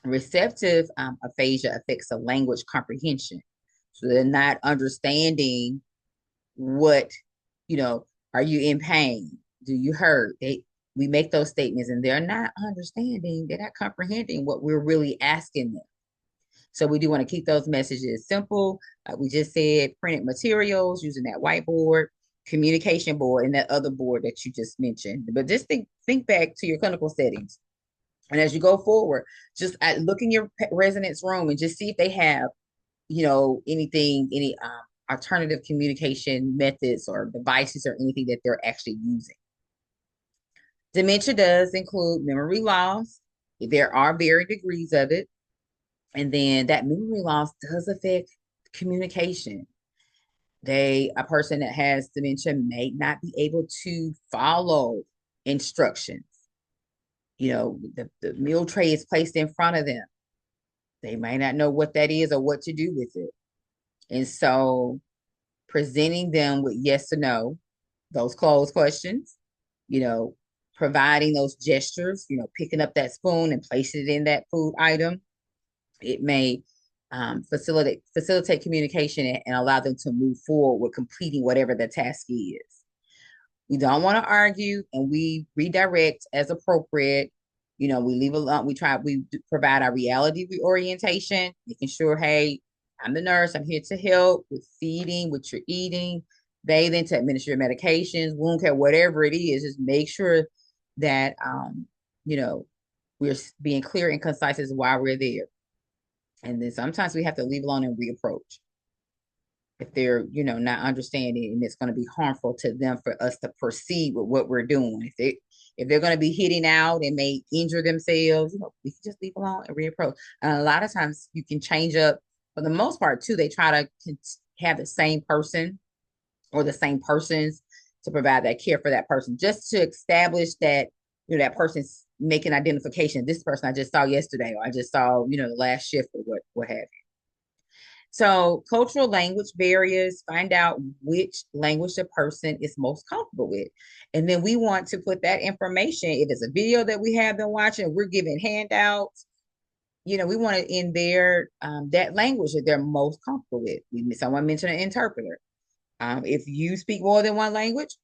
Receptive aphasia affects the language comprehension. So they're not understanding what, are you in pain? Do you hurt? We make those statements and they're not understanding, they're not comprehending what we're really asking them. So we do want to keep those messages simple. Like we just said, printed materials using that whiteboard, communication board, and that other board that you just mentioned. But just think back to your clinical settings. And as you go forward, just look in your residence room and just see if they have, anything, any alternative communication methods or devices or anything that they're actually using. Dementia does include memory loss. There are varying degrees of it. And then that memory loss does affect communication. A person that has dementia may not be able to follow instructions. The meal tray is placed in front of them. They may not know what that is or what to do with it. And so presenting them with yes or no, those closed questions, you know, providing those gestures, picking up that spoon and placing it in that food item, it may facilitate communication and allow them to move forward with completing whatever the task is. We don't want to argue, and we redirect as appropriate. We leave alone. We provide our reality reorientation, making sure, hey, I'm the nurse. I'm here to help with feeding, what you're eating, bathing, to administer your medications, wound care, whatever it is. Just make sure that, you know, we're being clear and concise as why we're there. And then sometimes we have to leave alone and reapproach if they're, not understanding, and it's going to be harmful to them for us to proceed with what we're doing. If they're going to be hitting out and may injure themselves, we can just leave alone and reapproach. And a lot of times you can change up. For the most part, too, they try to have the same person or the same persons to provide that care for that person, just to establish that, that person's making identification. This person I just saw yesterday, or I just saw, the last shift, or what have you. So cultural language barriers, find out which language the person is most comfortable with. And then we want to put that information, if it's a video that we have them watching, we're giving handouts, we want it in their, that language that they're most comfortable with. Someone mentioned an interpreter. If you speak more than one language,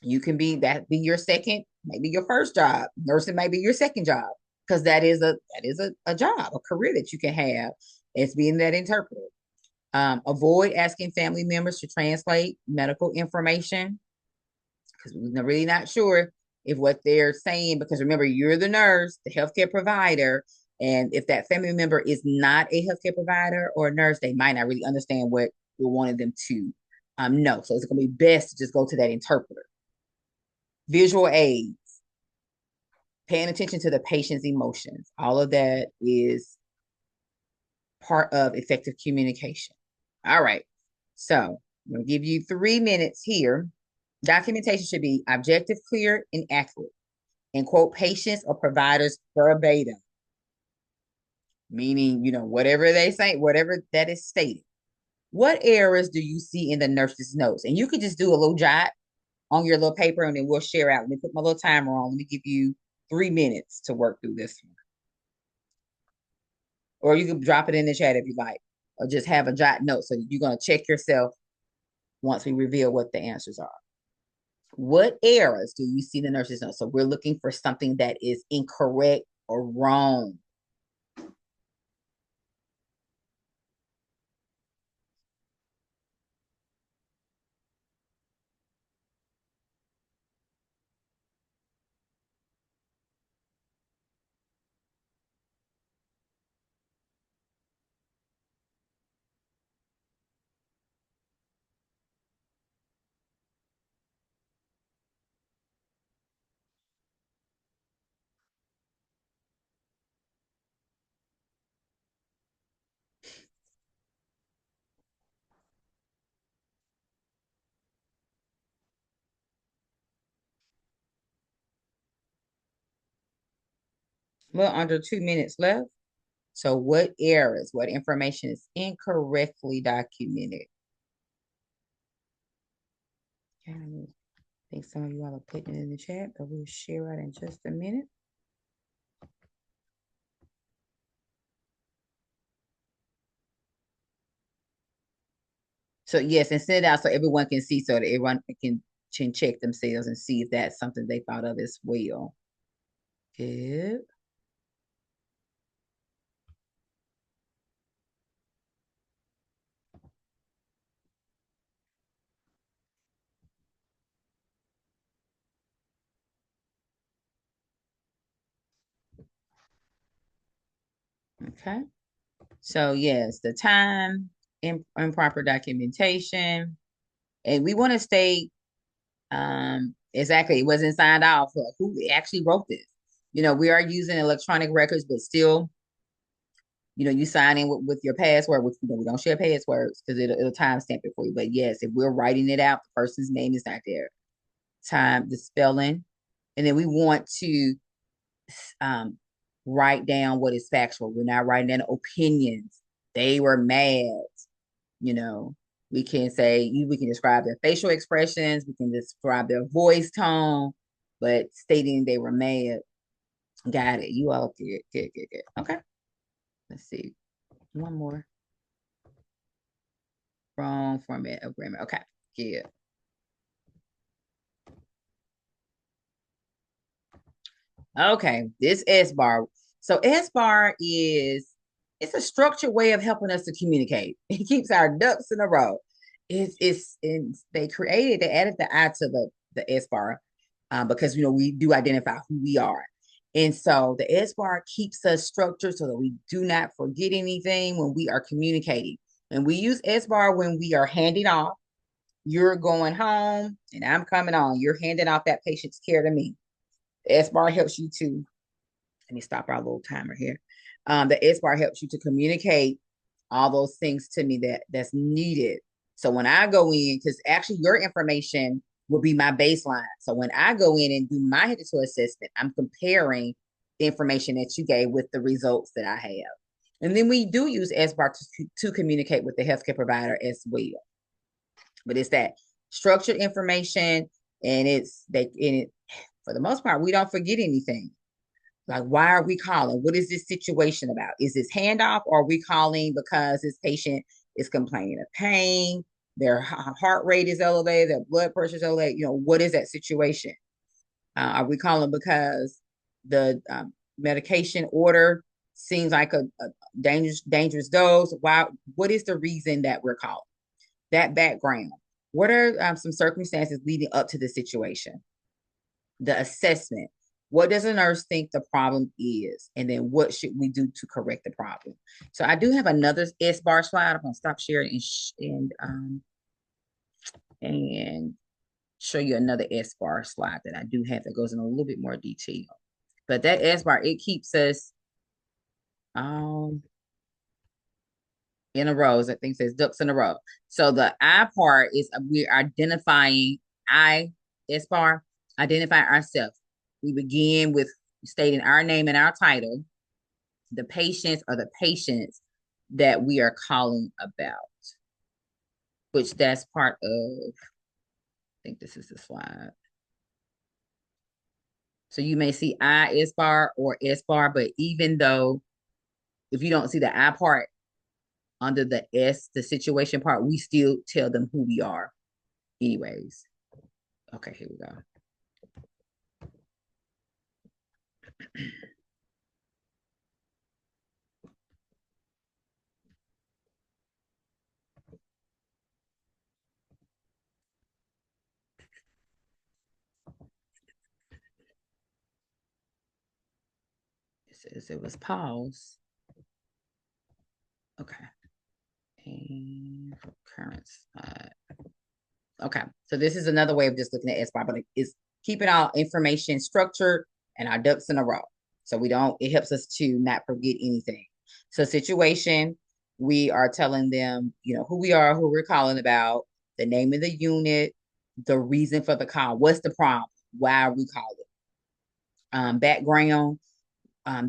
you can be your second, maybe your first job. Nursing may be your second job, because that is a job, a career that you can have as being that interpreter. Avoid asking family members to translate medical information, because we're really not sure if what they're saying, because remember, you're the nurse, the healthcare provider, and if that family member is not a healthcare provider or a nurse, they might not really understand what we wanted them to know. So it's going to be best to just go to that interpreter. Visual aids, paying attention to the patient's emotions. All of that is part of effective communication. All right. So I'm going to give you 3 minutes here. Documentation should be objective, clear, and accurate. And quote patients or providers verbatim. Meaning, whatever they say, whatever that is stated. What errors do you see in the nurse's notes? And you could just do a little jot on your little paper, and then we'll share out. Let me put my little timer on. Let me give you 3 minutes to work through this one. Or you can drop it in the chat if you like, or just have a jot note. So you're going to check yourself once we reveal what the answers are. What errors do you see the nurses know? So we're looking for something that is incorrect or wrong. Well, under 2 minutes left. So what errors, what information is incorrectly documented? Okay, I think some of you all are putting it in the chat, but we'll share it in just a minute. So yes, and send it out so everyone can see, so that everyone can check themselves and see if that's something they thought of as well. Good. Okay. So yes, the time, improper documentation, and we want to state exactly it wasn't signed off. Who actually wrote this? We are using electronic records, but still, you sign in with your password, which we don't share passwords because it'll timestamp it for you. But yes, if we're writing it out, the person's name is not there. Time, the spelling, and then we want to um, write down what is factual. We're not writing down opinions. They were mad. You know, we can say we can describe their facial expressions. We can describe their voice tone, but stating they were mad. Got it. You all good, good, good, good. Okay. Let's see. One more. Wrong format of grammar. Okay. Good. Okay. This S bar. So S bar it's a structured way of helping us to communicate. It keeps our ducks in a row. They added the I to the S bar because we do identify who we are. And so the S bar keeps us structured so that we do not forget anything when we are communicating. And we use S bar when we are handing off. You're going home and I'm coming on. You're handing off that patient's care to me. The S bar helps you to, let me stop our little timer here. The S bar helps you to communicate all those things to me that's needed. So when I go in, because actually your information will be my baseline. So when I go in and do my head to assessment, I'm comparing the information that you gave with the results that I have. And then we do use SBAR to communicate with the healthcare provider as well. But it's that structured information, and for the most part, we don't forget anything. Like, why are we calling? What is this situation about? Is this handoff, or are we calling because this patient is complaining of pain, their heart rate is elevated, their blood pressure is elevated? What is that situation? Are we calling because the medication order seems like a dangerous dose? Why? What is the reason that we're calling? That background. What are some circumstances leading up to the situation? The assessment. What does a nurse think the problem is? And then what should we do to correct the problem? So I do have another S bar slide. I'm going to stop sharing and show you another S bar slide that I do have that goes in a little bit more detail. But that S bar, it keeps us in a row. I think it says ducks in a row. So the I part is we're identifying S bar, identify ourselves. We begin with stating our name and our title, the patients or the patients that we are calling about, which that's part of, I think this is the slide. So you may see I S bar or S bar, but even though if you don't see the I part under the S, the situation part, we still tell them who we are anyways. Okay, here we go. It says it was pause. Okay. And for current slide. Okay. So this is another way of just looking at SBAR, but it's keeping our information structured and our ducks in a row. So it helps us to not forget anything. So situation, we are telling them, who we are, who we're calling about, the name of the unit, the reason for the call. What's the problem? Why are we calling? Background,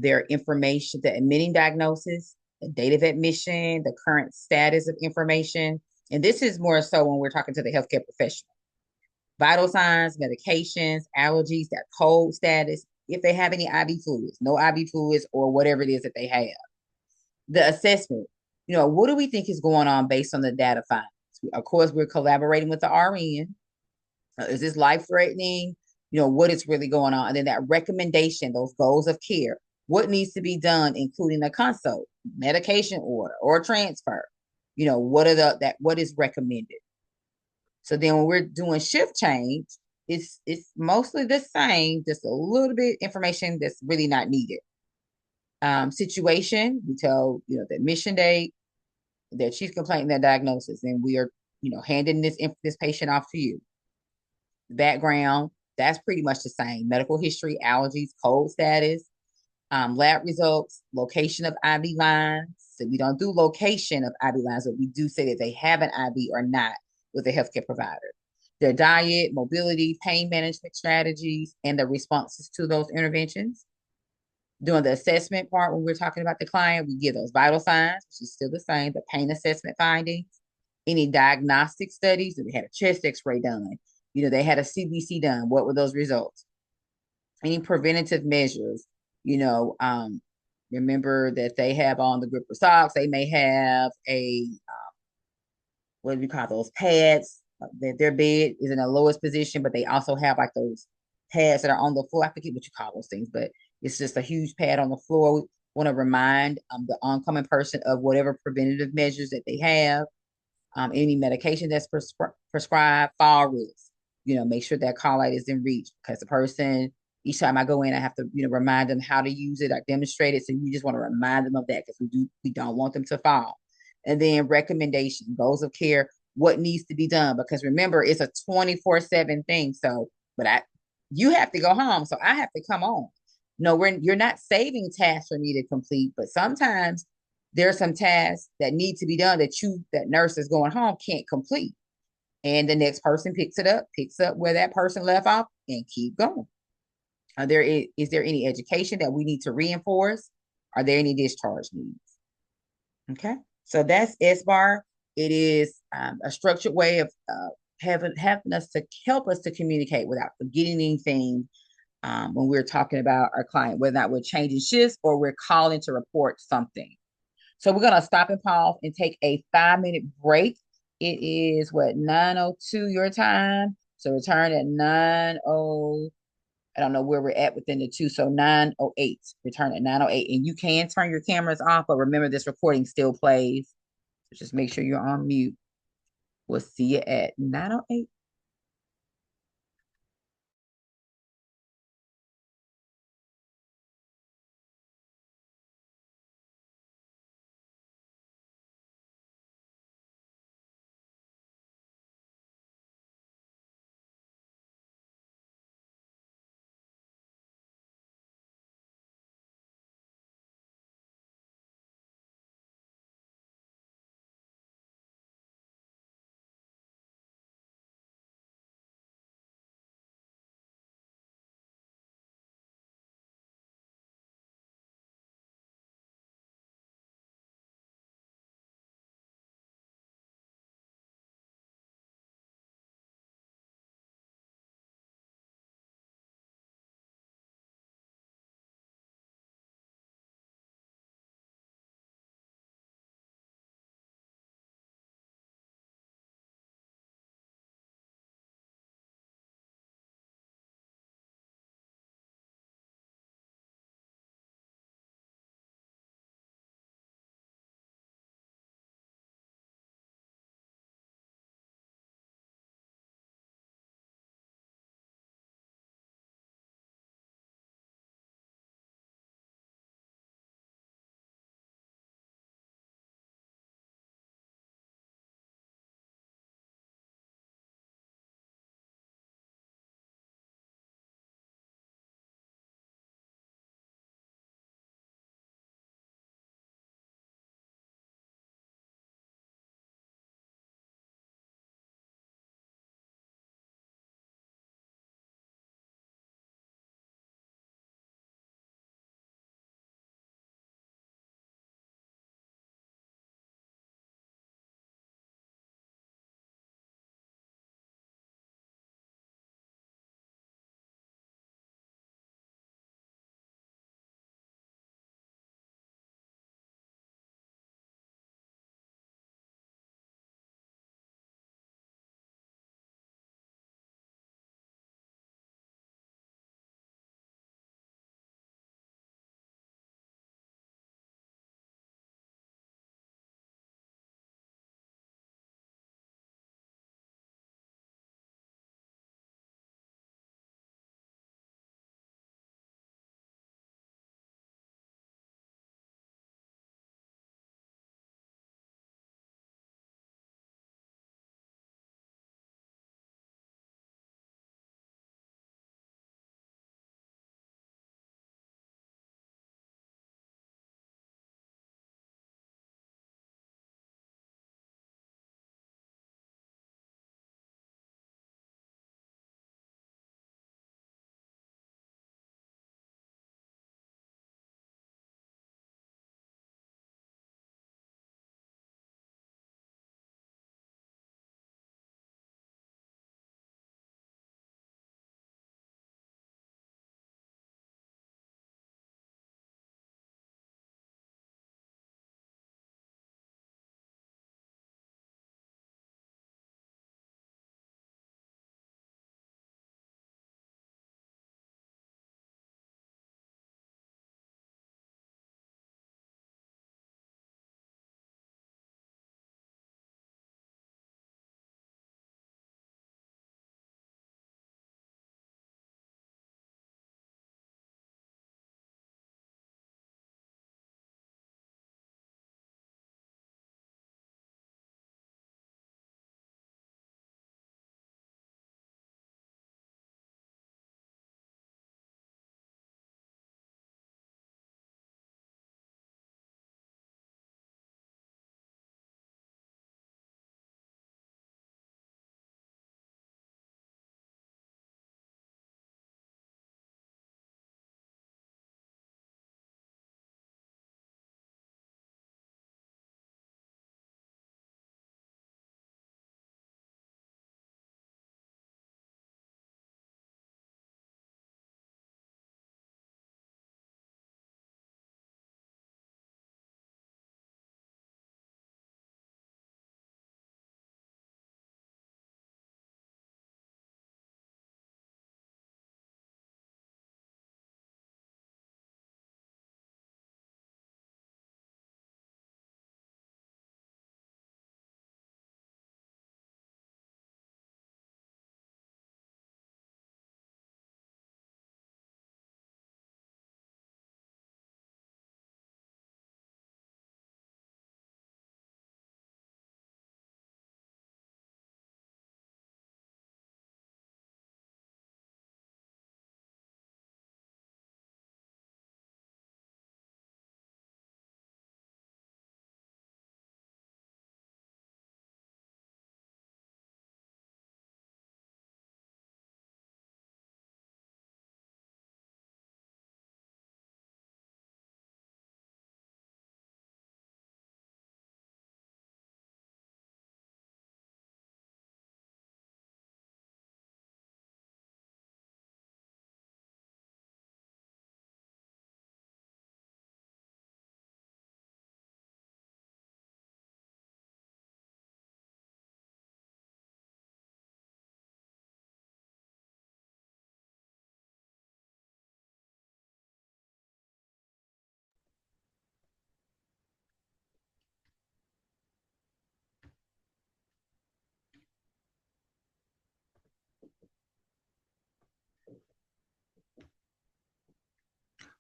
their information, the admitting diagnosis, the date of admission, the current status of information. And this is more so when we're talking to the healthcare professional. Vital signs, medications, allergies, their cold status, if they have any IV fluids, no IV fluids, or whatever it is that they have. The assessment, what do we think is going on based on the data findings? Of course, we're collaborating with the RN. Is this life-threatening? What is really going on? And then that recommendation, those goals of care, what needs to be done, including a consult, medication order, or transfer. What is recommended. So then when we're doing shift change, it's mostly the same, just a little bit information that's really not needed. Situation, we tell, the admission date, their chief complaint, and their diagnosis, and we are, handing this patient off to you. Background, that's pretty much the same. Medical history, allergies, cold status, lab results, location of IV lines. So we don't do location of IV lines, but we do say that they have an IV or not with a healthcare provider. Their diet, mobility, pain management strategies, and the responses to those interventions. During the assessment part, when we're talking about the client, we give those vital signs, which is still the same, the pain assessment findings, any diagnostic studies, if they had a chest x-ray done, they had a CBC done, what were those results? Any preventative measures, remember that they have on the gripper socks, they may have what do we call those pads, that their bed is in the lowest position, but they also have like those pads that are on the floor. I forget what you call those things, but it's just a huge pad on the floor. We want to remind the oncoming person of whatever preventative measures that they have, any medication that's prescribed, fall risk. Make sure that call light is in reach, because the person, each time I go in, I have to, remind them how to use it. I demonstrate it. So you just want to remind them of that, because we don't want them to fall. And then recommendation, goals of care, what needs to be done. Because remember, it's a 24/7 thing. So, you have to go home. So I have to come on. No, you're not saving tasks or needed complete, but sometimes there are some tasks that need to be done that nurse is going home can't complete. And the next person picks up where that person left off, and keep going. Is there any education that we need to reinforce? Are there any discharge needs? Okay. So that's SBAR. It is a structured way of having us to help us to communicate without forgetting anything, when we're talking about our client, whether or not we're changing shifts or we're calling to report something. So we're gonna stop and pause and take a 5-minute break. It is what, 9:02 your time. So return at 9:0. I don't know where we're at within the two. So 9:08. Return at 9:08. And you can turn your cameras off, but remember, this recording still plays. So just make sure you're on mute. We'll see you at 9:08.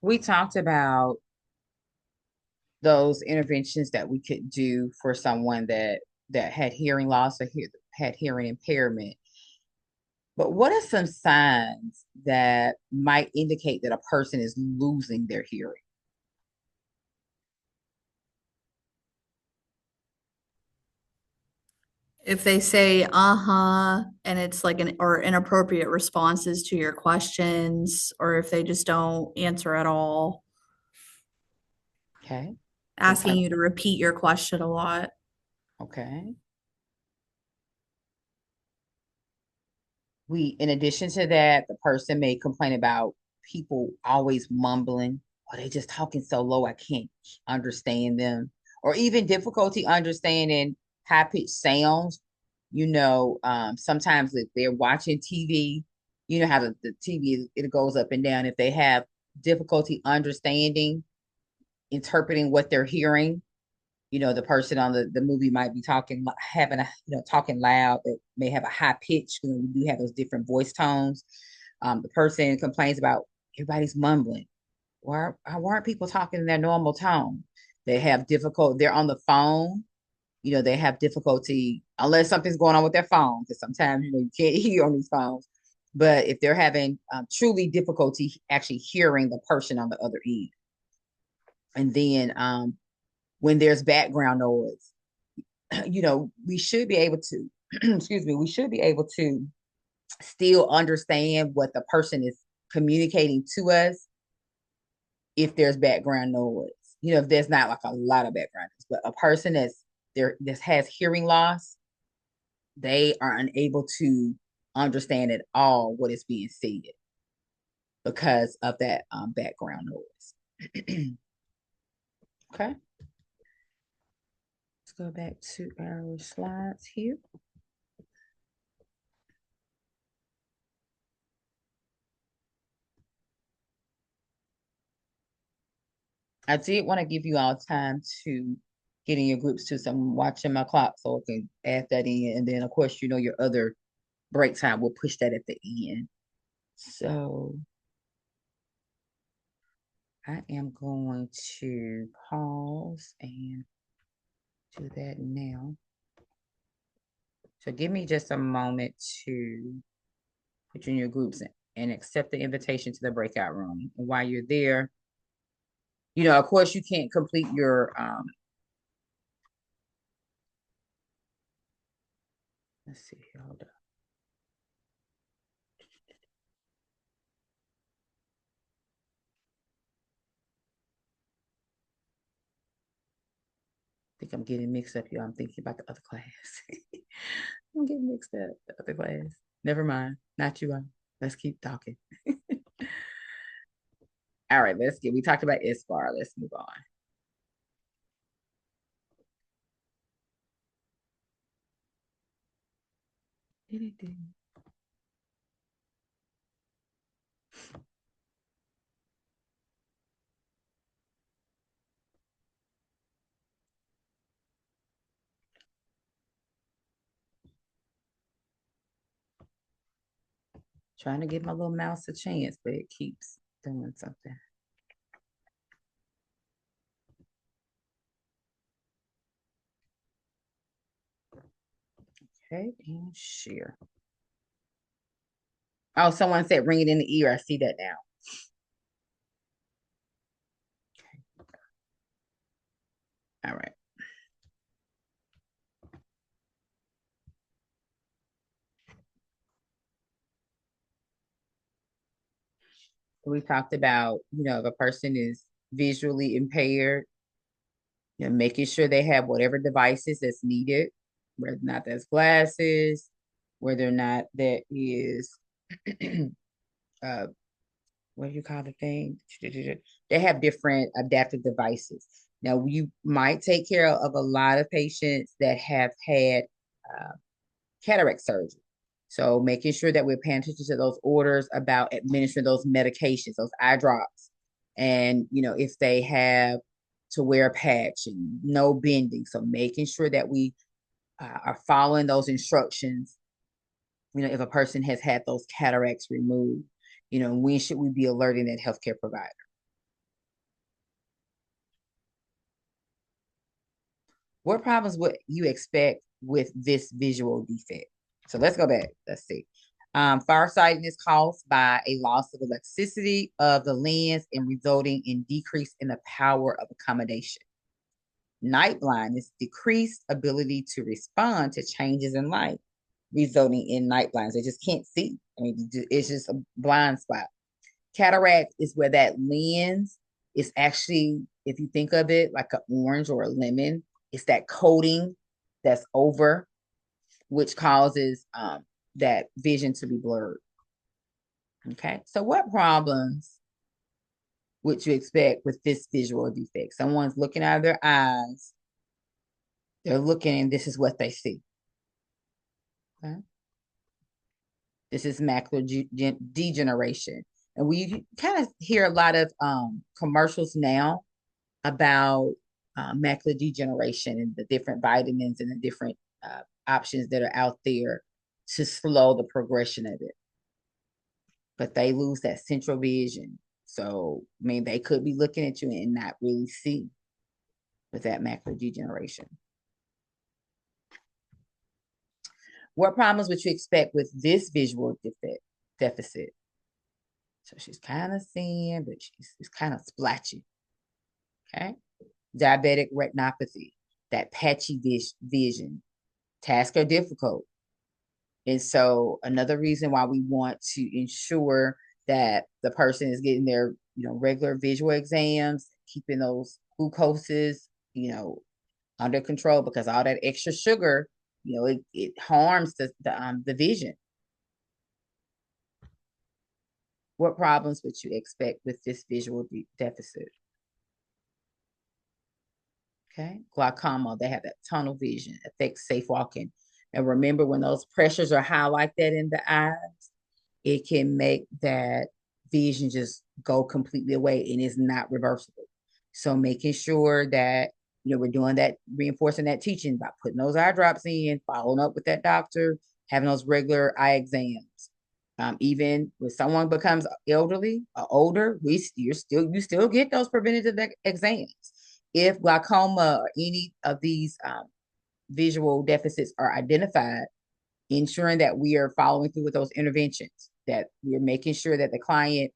We talked about those interventions that we could do for someone that had hearing loss or had hearing impairment. But what are some signs that might indicate that a person is losing their hearing? If they say uh-huh and it's like an or inappropriate responses to your questions, or if they just don't answer at all, Okay. Those asking type. you to repeat your question a lot. Okay. In addition to that, the person may complain about people always mumbling, or they just talking so low I can't understand them, or even difficulty understanding high pitched sounds. Sometimes if they're watching TV, you know how the TV it goes up and down. If they have difficulty understanding, interpreting what they're hearing, the person on the movie might be talking, having talking loud, that may have a high pitch. We do have those different voice tones. The person complains about everybody's mumbling. Why aren't people talking in their normal tone? They're on the phone. They have difficulty unless something's going on with their phone, because sometimes, you can't hear on these phones. But if they're having truly difficulty actually hearing the person on the other end. And then when there's background noise, we should be able to, excuse me, we should be able to still understand what the person is communicating to us if there's background noise. If there's not like a lot of background noise, but a person that has hearing loss, they are unable to understand at all what is being said because of that background noise. Okay, let's go back to our slides here. I did want to give you all time to get in your groups too. So I'm watching my clock so I can add that in. And then, of course, your other break time, we'll push that at the end. So I am going to pause and do that now. So give me just a moment to put you in your groups and accept the invitation to the breakout room. And while you're there, of course, you can't complete your let's see here, hold up. I think I'm getting mixed up, y'all. I'm thinking about the other class. I'm getting mixed up. The other class. Never mind. Not you all. Let's keep talking. All right, we talked about SBAR. Let's move on. Trying to give my little mouse a chance, but it keeps doing something. Okay, and share. Oh, someone said ring it in the ear. I see that now. Okay. All right. We talked about, if a person is visually impaired, making sure they have whatever devices that's needed, whether or not that's glasses, whether or not that is, uh, what do you call the thing? They have different adaptive devices. Now, you might take care of a lot of patients that have had uh, cataract surgery. So making sure that we're paying attention to those orders about administering those medications, those eye drops. And, if they have to wear a patch and no bending. So making sure that we are following those instructions. If a person has had those cataracts removed, when should we be alerting that healthcare provider? What problems would you expect with this visual defect? So let's go back. Let's see. Farsighting is caused by a loss of elasticity of the lens and resulting in decrease in the power of accommodation. Night blindness, decreased ability to respond to changes in light, resulting in night blindness. They just can't see. I mean, it's just a blind spot. Cataract is where that lens is actually, if you think of it like an orange or a lemon, it's that coating that's over, which causes that vision to be blurred. Okay, so what problems would you expect with this visual defect? Someone's looking out of their eyes, they're looking and this is what they see. Okay? This is macular degeneration. And we kind of hear a lot of commercials now about macular degeneration and the different vitamins and the different options that are out there to slow the progression of it. But they lose that central vision. So, I mean, they could be looking at you and not really see with that macular degeneration. What problems would you expect with this visual deficit? So she's kind of seeing, but she's kind of splotchy. Okay. Diabetic retinopathy, that patchy vision. Tasks are difficult. And so another reason why we want to ensure that the person is getting their, regular visual exams, keeping those glucoses, under control, because all that extra sugar, it harms the vision. What problems would you expect with this visual deficit? Okay, glaucoma, they have that tunnel vision, affects safe walking. And remember, when those pressures are high like that in the eyes, it can make that vision just go completely away and is not reversible. So making sure that, we're doing that, reinforcing that teaching by putting those eye drops in, following up with that doctor, having those regular eye exams. Even when someone becomes elderly or older, you still get those preventative exams. If glaucoma or any of these visual deficits are identified, ensuring that we are following through with those interventions, that we're making sure that the client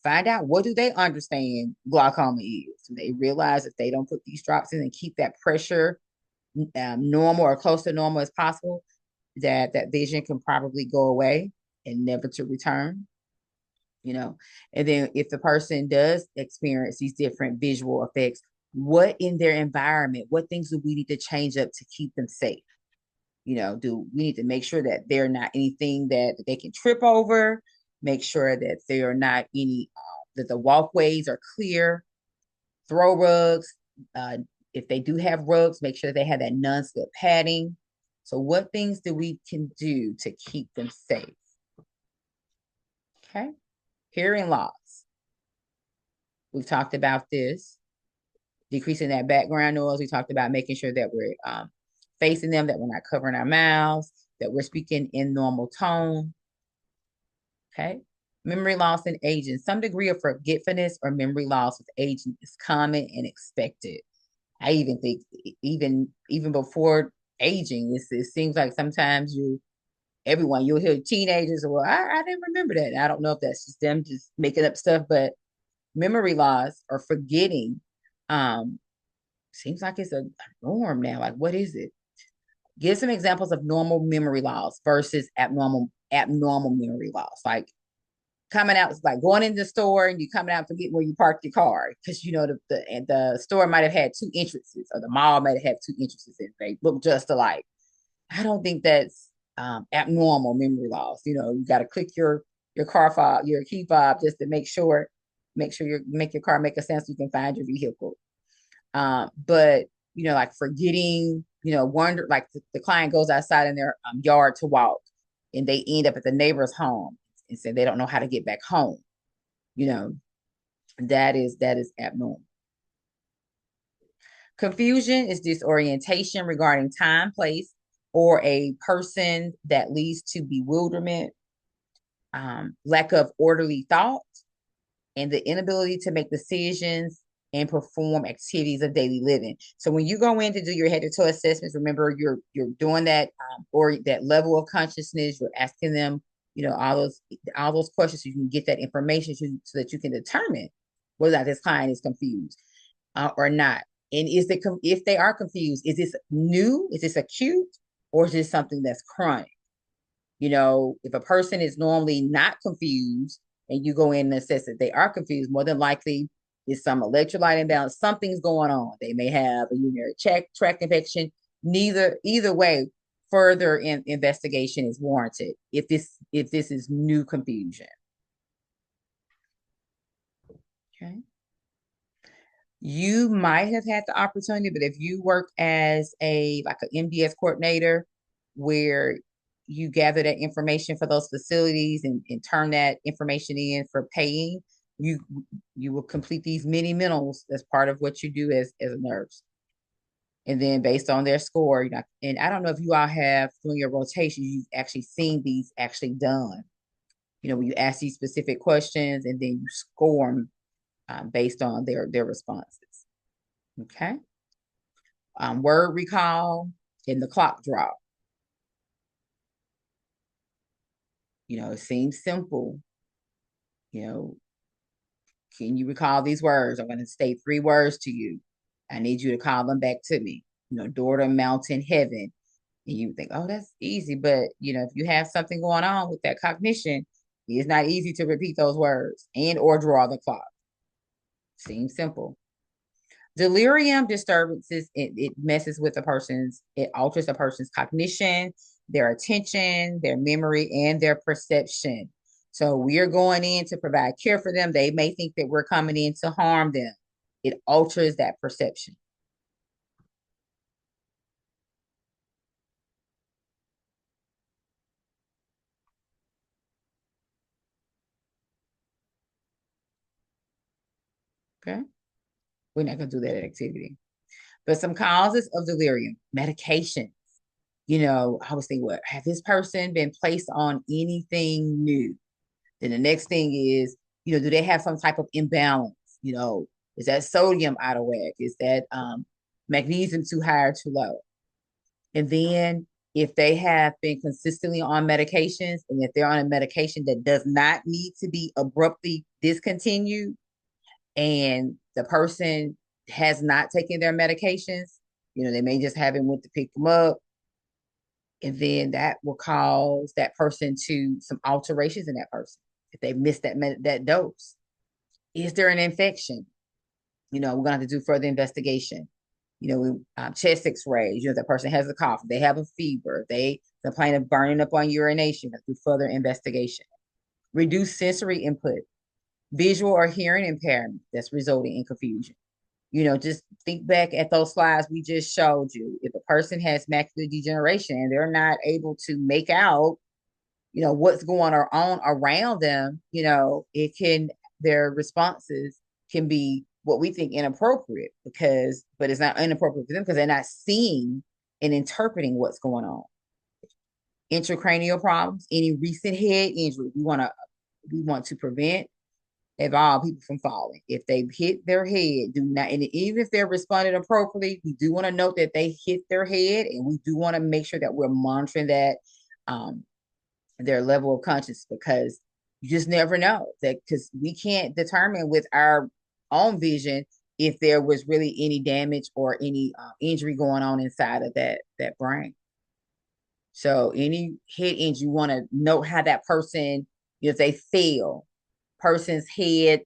find out what do they understand glaucoma is. So they realize if they don't put these drops in and keep that pressure normal or close to normal as possible, that vision can probably go away and never to return. And then if the person does experience these different visual effects, what in their environment, what things do we need to change up to keep them safe? Do we need to make sure that they're not anything that they can trip over, make sure that there are not any, that the walkways are clear, throw rugs. If they do have rugs, make sure they have that non-slip padding. So what things do we can do to keep them safe? Okay. Hearing loss. We've talked about this. Decreasing that background noise. We talked about making sure that we're facing them, that we're not covering our mouths, that we're speaking in normal tone. Okay. Memory loss and aging. Some degree of forgetfulness or memory loss with aging is common and expected. I even think even before aging, it seems like sometimes you'll hear teenagers, well, I didn't remember that. I don't know if that's just them just making up stuff, but memory loss or forgetting seems like it's a norm now. Like, what is it? Give some examples of normal memory loss versus abnormal memory loss. Like coming out, like going in the store and you coming out and forget where you parked your car because the store might have had two entrances, or the mall might have had two entrances and they look just alike. I don't think that's abnormal memory loss. You got to click your car fob, your key fob, just to make sure you make your car make a sense so you can find your vehicle. But like forgetting, wonder, like the client goes outside in their yard to walk and they end up at the neighbor's home and say they don't know how to get back home. That is abnormal. Confusion is disorientation regarding time, place, or a person that leads to bewilderment, lack of orderly thought, and the inability to make decisions and perform activities of daily living. So when you go in to do your head to toe assessments, remember you're doing that or that level of consciousness. You're asking them, all those questions so you can get that information so that you can determine whether or not this client is confused or not. And if they are confused, is this new? Is this acute? Or is this something that's chronic? If a person is normally not confused and you go in and assess that they are confused, more than likely is some electrolyte imbalance. Something's going on. They may have a urinary tract infection. Either way, further investigation is warranted if this is new confusion. Okay. You might have had the opportunity, but if you work as an MDS coordinator where you gather that information for those facilities and turn that information in for paying, you will complete these mini mentals as part of what you do as a nurse. And then based on their score, and I don't know if you all have during your rotation, you've actually seen these actually done. When you ask these specific questions and then you score them based on their responses. Okay. Word recall and the clock drop. It seems simple. Can you recall these words? I'm going to state 3 words to you. I need you to call them back to me. Daughter, mountain, heaven. And you think, oh, that's easy. But, if you have something going on with that cognition, it's not easy to repeat those words and or draw the clock. Seems simple. Delirium disturbances, it messes with it alters a person's cognition, their attention, their memory, and their perception. So we are going in to provide care for them. They may think that we're coming in to harm them. It alters that perception. Okay. We're not going to do that activity. But some causes of delirium, medication. I was thinking, have this person been placed on anything new? Then the next thing is, do they have some type of imbalance? Is that sodium out of whack? Is that magnesium too high or too low? And then if they have been consistently on medications and if they're on a medication that does not need to be abruptly discontinued and the person has not taken their medications, they may just haven't went to pick them up. And then that will cause that person to some alterations in that person if they missed that dose. Is there an infection? We're going to have to do further investigation. Chest x-rays, that person has a cough, they have a fever, they complain of burning up on urination, do further investigation. Reduce sensory input, visual or hearing impairment that's resulting in confusion. Just think back at those slides we just showed you. If a person has macular degeneration and they're not able to make out, what's going on around them, their responses can be what we think inappropriate but it's not inappropriate for them because they're not seeing and interpreting what's going on. Intracranial problems, any recent head injury, we want to prevent all people from falling. If they hit their head, do not, and even if they're responding appropriately, we do want to note that they hit their head, and we do want to make sure that we're monitoring that their level of consciousness, because you just never know that, because we can't determine with our own vision if there was really any damage or any injury going on inside of that brain. So any head injury, you want to note how that person, if they fell, person's head,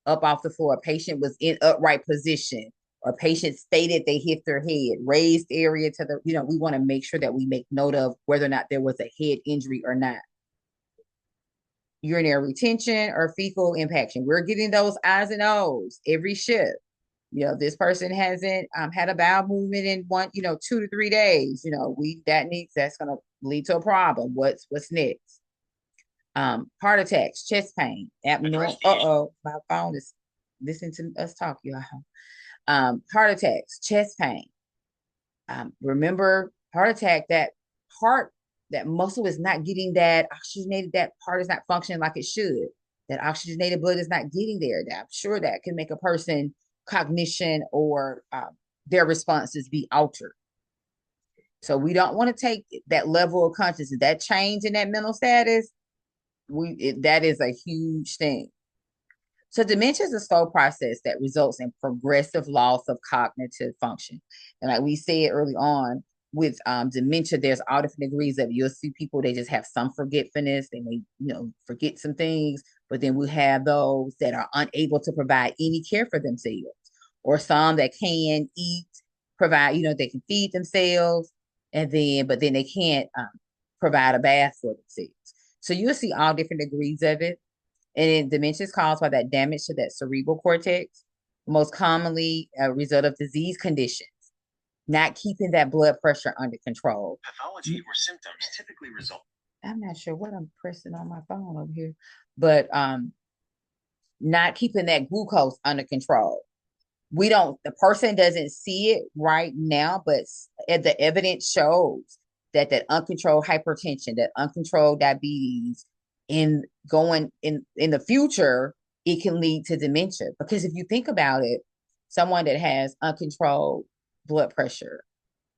up off the floor, a patient was in upright position, or patient stated they hit their head, raised area to the, we want to make sure that we make note of whether or not there was a head injury or not. Urinary retention or fecal impaction. We're getting those I's and O's every shift. This person hasn't had a bowel movement in 2 to 3 days. That's going to lead to a problem. What's next? Heart attacks, chest pain, abnormal. My phone is listening to us talk, y'all. Heart attacks, chest pain. Remember, heart attack, that muscle is not getting that oxygenated, that part is not functioning like it should. that oxygenated blood is not getting there. That I'm sure that can make a person cognition or their responses be altered. So we don't want to take that level of consciousness, that change in that mental status. That is a huge thing. So dementia is a slow process that results in progressive loss of cognitive function. And like we said early on, with dementia, there's all different degrees of it. You'll see people, they just have some forgetfulness, they may, forget some things, but then we have those that are unable to provide any care for themselves, or some that can eat, provide, they can feed themselves, but then they can't provide a bath for themselves. So you'll see all different degrees of it. And then dementia is caused by that damage to that cerebral cortex, most commonly a result of disease conditions, not keeping that blood pressure under control. Pathology or symptoms typically result. I'm not sure what I'm pressing on my phone over here, but not keeping that glucose under control. The person doesn't see it right now, but the evidence shows that uncontrolled hypertension, that uncontrolled diabetes, in the future, it can lead to dementia. Because if you think about it, someone that has uncontrolled blood pressure,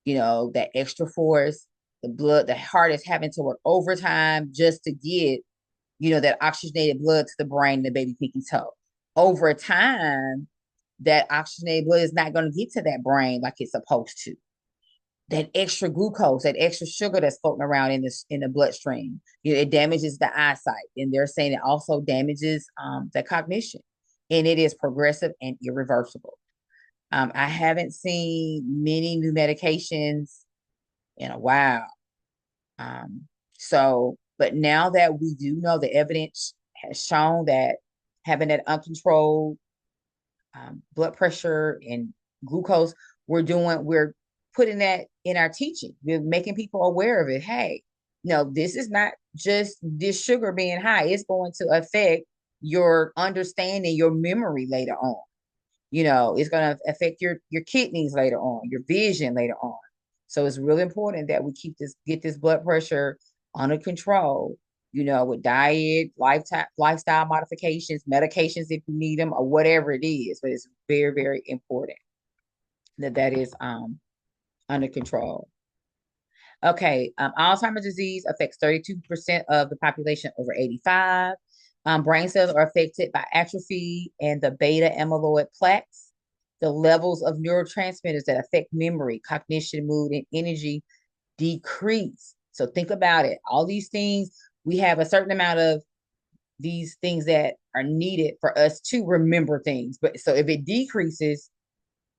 that extra force, the heart is having to work overtime just to get, that oxygenated blood to the brain and the baby pinky toe. Over time, that oxygenated blood is not going to get to that brain like it's supposed to. That extra glucose, that extra sugar that's floating around in the bloodstream, it damages the eyesight, and they're saying it also damages the cognition, and it is progressive and irreversible. I haven't seen many new medications in a while. But now that we do know, the evidence has shown that having that uncontrolled blood pressure and glucose, we're putting that in our teaching. We're making people aware of it. Hey, no, this is not just this sugar being high. It's going to affect your understanding, your memory later on. It's going to affect your kidneys later on, your vision later on. So it's really important that we get this blood pressure under control, with diet, lifestyle modifications, medications if you need them, or whatever it is. But it's very, very important that is under control. Okay, Alzheimer's disease affects 32% of the population over 85. Brain cells are affected by atrophy and the beta amyloid plaques. The levels of neurotransmitters that affect memory, cognition, mood, and energy decrease. So think about it. All these things, we have a certain amount of these things that are needed for us to remember things. But so if it decreases,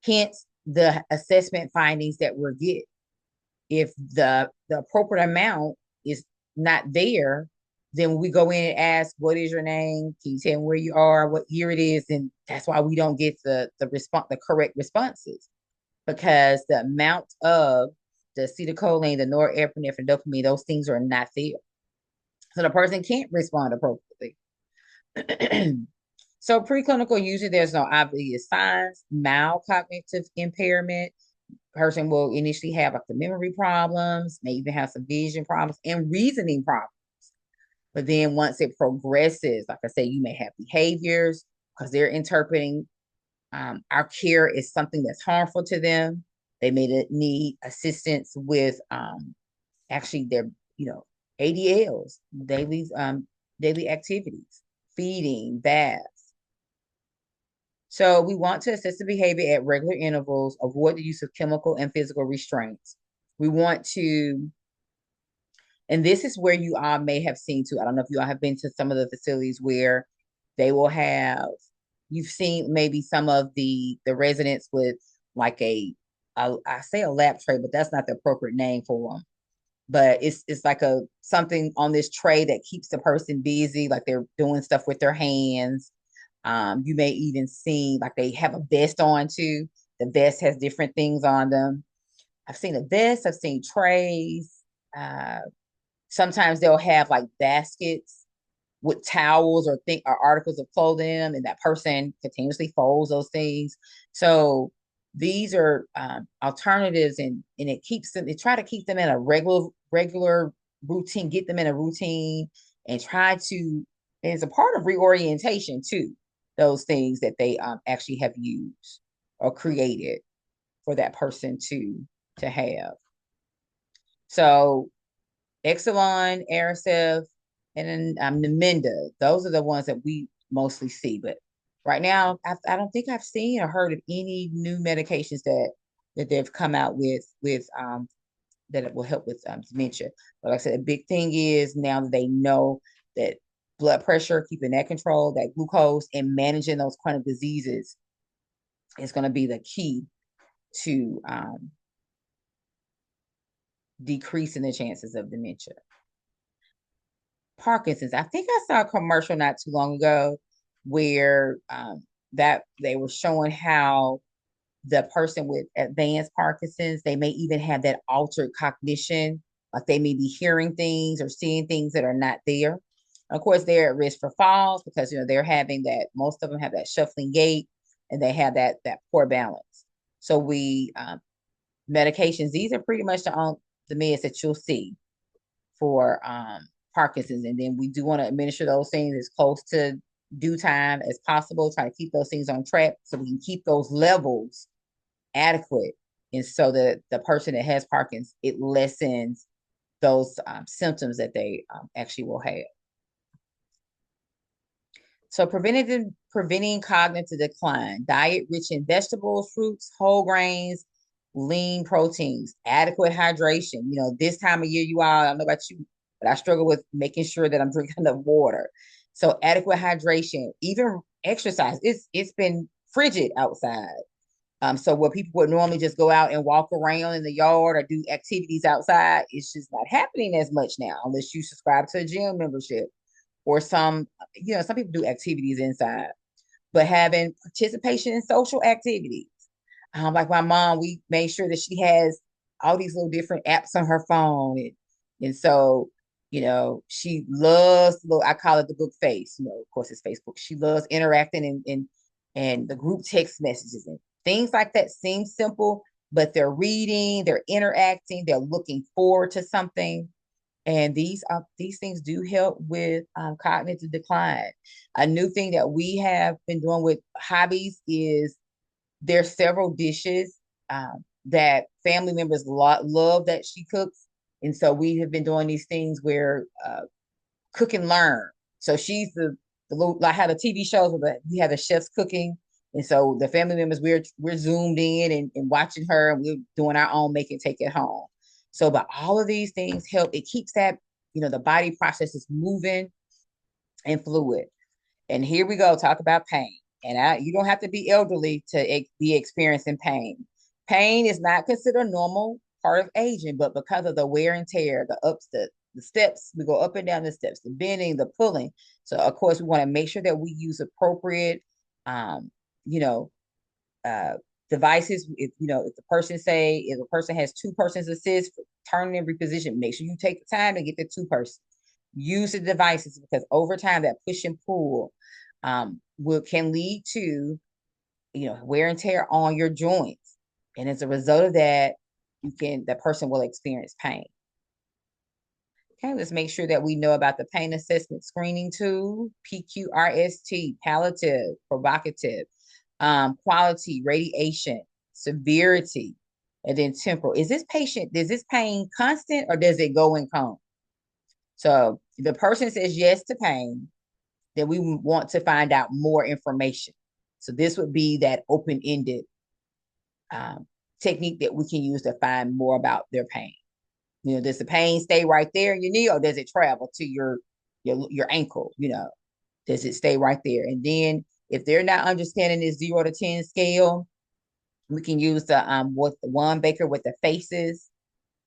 hence the assessment findings that we're getting. If the appropriate amount is not there, then we go in and ask, what is your name? Can you tell me where you are, what year it is? And that's why we don't get the correct responses, because the amount of the acetylcholine, the norepinephrine, dopamine, those things are not there. So the person can't respond appropriately. So preclinical, usually there's no obvious signs. Mild cognitive impairment, person will initially have like the memory problems, may even have some vision problems and reasoning problems. But then once it progresses, like I say, you may have behaviors because they're interpreting our care is something that's harmful to them. They may need assistance with actually their, ADLs, daily activities, feeding, baths. So we want to assess the behavior at regular intervals, avoid the use of chemical and physical restraints. We want to, and this is where you all may have seen too. I don't know if you all have been to some of the facilities where they will have, you've seen maybe some of the residents with like I say a lap tray, but that's not the appropriate name for them. But it's like something on this tray that keeps the person busy, like they're doing stuff with their hands. You may even see like they have a vest on too. The vest has different things on them. I've seen a vest, I've seen trays. Sometimes they'll have like baskets with towels or articles of clothing in them, and that person continuously folds those things. So these are alternatives, and it keeps them. They try to keep them in a regular routine, get them in a routine, and try to And it's a part of reorientation too, those things that they actually have used or created for that person to have. So Exelon, Aracef, and then Namenda, those are the ones that we mostly see. But right now, I don't think I've seen or heard of any new medications that they've come out with that it will help with dementia. But like I said, a big thing is now that they know that blood pressure, keeping that control, that glucose, and managing those chronic diseases is going to be the key to decreasing the chances of dementia. Parkinson's. I think I saw a commercial not too long ago where that they were showing how the person with advanced Parkinson's, they may even have that altered cognition, like they may be hearing things or seeing things that are not there. Of course, they're at risk for falls because they're having that. Most of them have that shuffling gait, and they have that poor balance. So we medications. These are pretty much the meds that you'll see for Parkinson's, and then we do want to administer those things as close to due time as possible. Try to keep those things on track so we can keep those levels adequate, and so that the person that has Parkinson's, it lessens those symptoms that they actually will have. So preventing cognitive decline, diet rich in vegetables, fruits, whole grains, lean proteins, adequate hydration. This time of year, you all, I don't know about you, but I struggle with making sure that I'm drinking enough water. So adequate hydration, even exercise. It's been frigid outside. So where people would normally just go out and walk around in the yard or do activities outside, it's just not happening as much now unless you subscribe to a gym membership or some people do activities inside, but having participation in social activities. Like my mom, we made sure that she has all these little different apps on her phone. And so, she loves, I call it the book face, of course it's Facebook. She loves interacting and the group text messages and things like that seem simple, but they're reading, they're interacting, they're looking forward to something. And these things do help with cognitive decline. A new thing that we have been doing with hobbies is there's several dishes that family members love that she cooks. And so we have been doing these things where cook and learn. So she's the little, like how the TV shows where we have the chefs cooking. And so the family members, we're zoomed in and watching her, and we're doing our own make and take it home. So, but all of these things help. It keeps that, the body processes moving and fluid. And here we go, talk about pain. And you don't have to be elderly to be experiencing pain. Pain is not considered a normal part of aging, but because of the wear and tear, the steps, we go up and down the steps, the bending, the pulling. So of course, we want to make sure that we use appropriate, you know, devices. If if a person has two persons assist, turning and reposition, make sure you take the time to get the two persons. Use the devices because over time that push and pull can lead to wear and tear on your joints, and as a result of that, that person will experience pain. Okay, let's make sure that we know about the pain assessment screening tool, PQRST, palliative, provocative, quality, radiation, severity, and then temporal. Is this pain constant or does it go and come? So if the person says yes to pain, then we want to find out more information. So this would be that open-ended technique that we can use to find more about their pain. Does the pain stay right there in your knee, or does it travel to your ankle? Does it stay right there? And then if they're not understanding this 0 to 10 scale, we can use the Wand Baker with the faces.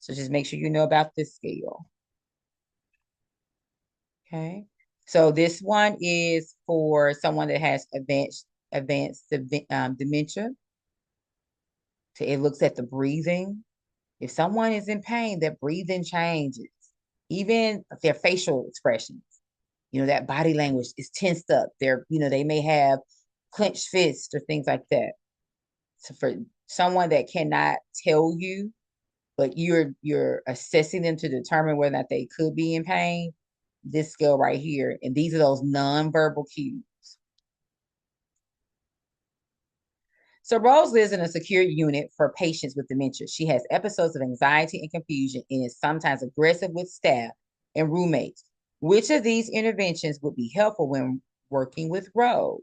So just make sure you know about this scale. Okay. So this one is for someone that has advanced dementia. So it looks at the breathing. If someone is in pain, their breathing changes, even their facial expressions. That body language is tensed up. They may have clenched fists or things like that. So for someone that cannot tell you, but you're assessing them to determine whether or not they could be in pain, this scale right here. And these are those nonverbal cues. So Rose lives in a secure unit for patients with dementia. She has episodes of anxiety and confusion and is sometimes aggressive with staff and roommates. Which of these interventions would be helpful when working with Rose?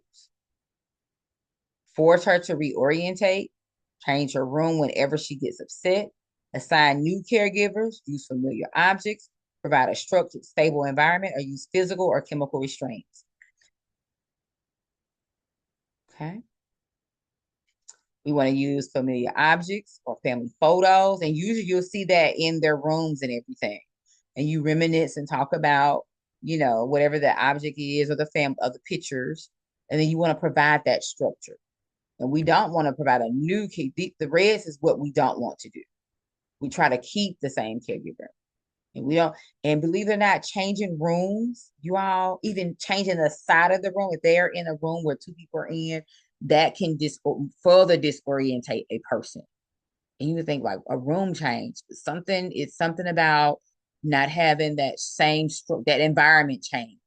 Force her to reorientate, change her room whenever she gets upset, assign new caregivers, use familiar objects, provide a structured, stable environment, or use physical or chemical restraints. Okay. We want to use familiar objects or family photos. And usually you'll see that in their rooms and everything. And you reminisce and talk about, whatever the object is or the pictures. And then you want to provide that structure. And we don't want to provide a new key. The reds is what we don't want to do. We try to keep the same caregiver. And we don't, and believe it or not, changing rooms, you all, even changing the side of the room, if they're in a room where two people are in, that can further disorientate a person. And you would think like a room change, it's something about not having that environment change.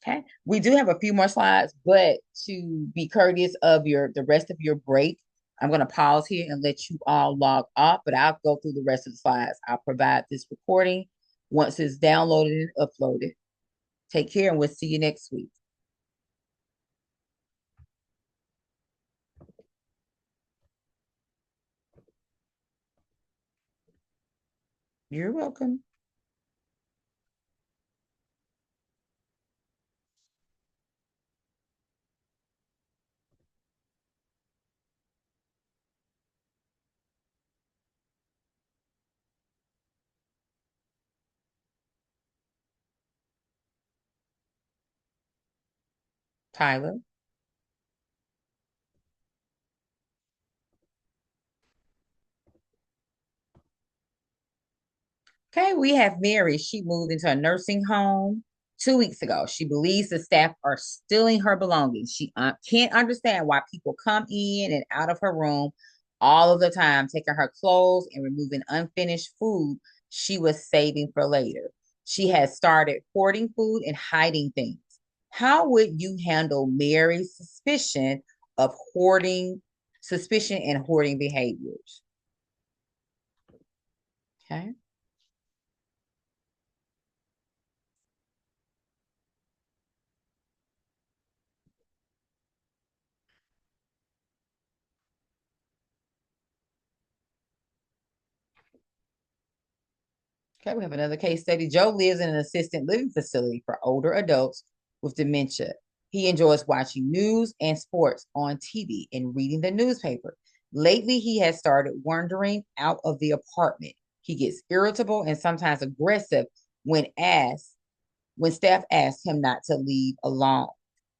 Okay. We do have a few more slides, but to be courteous of the rest of your break, I'm going to pause here and let you all log off, but I'll go through the rest of the slides. I'll provide this recording once it's downloaded and uploaded. Take care, and we'll see you next week. You're welcome. Tyler. Okay, we have Mary. She moved into a nursing home 2 weeks ago. She believes the staff are stealing her belongings. She can't understand why people come in and out of her room all of the time, taking her clothes and removing unfinished food she was saving for later. She has started hoarding food and hiding things. How would you handle Mary's suspicion and hoarding behaviors? Okay. Okay, we have another case study. Joe lives in an assisted living facility for older adults with dementia. He enjoys watching news and sports on TV and reading the newspaper. Lately, he has started wandering out of the apartment. He gets irritable and sometimes aggressive when staff ask him not to leave alone.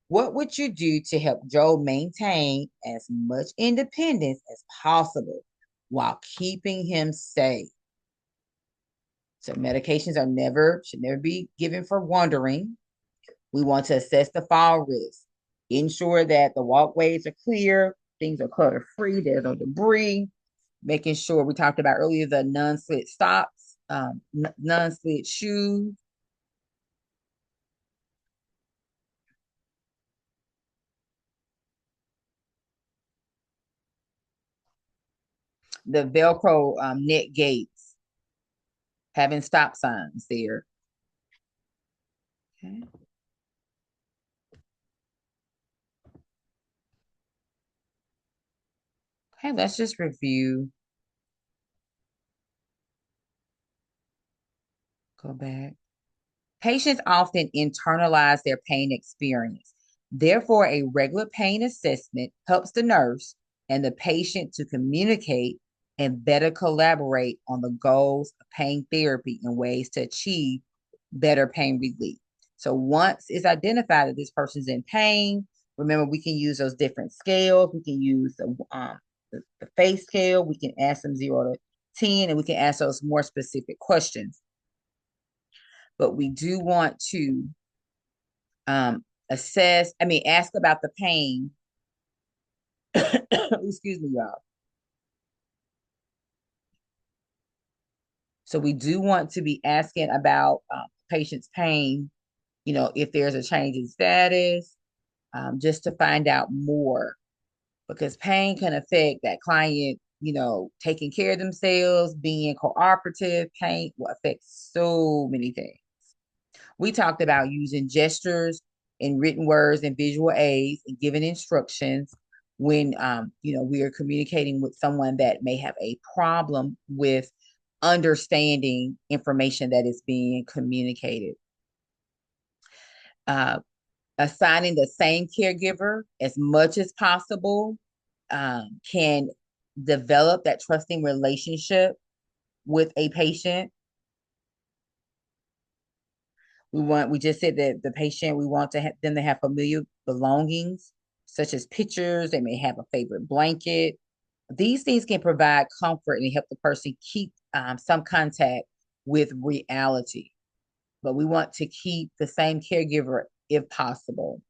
What would you do to help Joe maintain as much independence as possible while keeping him safe? So medications should never be given for wandering. We want to assess the fall risk, ensure that the walkways are clear, things are clutter free, there's no debris, making sure we talked about earlier the non-slid stops, non-slid shoes. The Velcro net gates, having stop signs there. Okay. Okay, let's just review. Go back. Patients often internalize their pain experience. Therefore, a regular pain assessment helps the nurse and the patient to communicate and better collaborate on the goals of pain therapy and ways to achieve better pain relief. So once it's identified that this person's in pain, remember we can use those different scales. We can use the face scale. We can ask them 0 to 10, and we can ask those more specific questions. But we do want to ask about the pain. Excuse me, y'all. So we do want to be asking about patient's pain, if there's a change in status, just to find out more, because pain can affect that client, taking care of themselves, being cooperative. Pain will affect so many things. We talked about using gestures and written words and visual aids and giving instructions when we are communicating with someone that may have a problem with understanding information that is being communicated. Uh, Assigning the same caregiver as much as possible can develop that trusting relationship with a patient. We just said that the patient, we want to have them to have familiar belongings, such as pictures. They may have a favorite blanket. These things can provide comfort and help the person keep some contact with reality. But we want to keep the same caregiver if possible.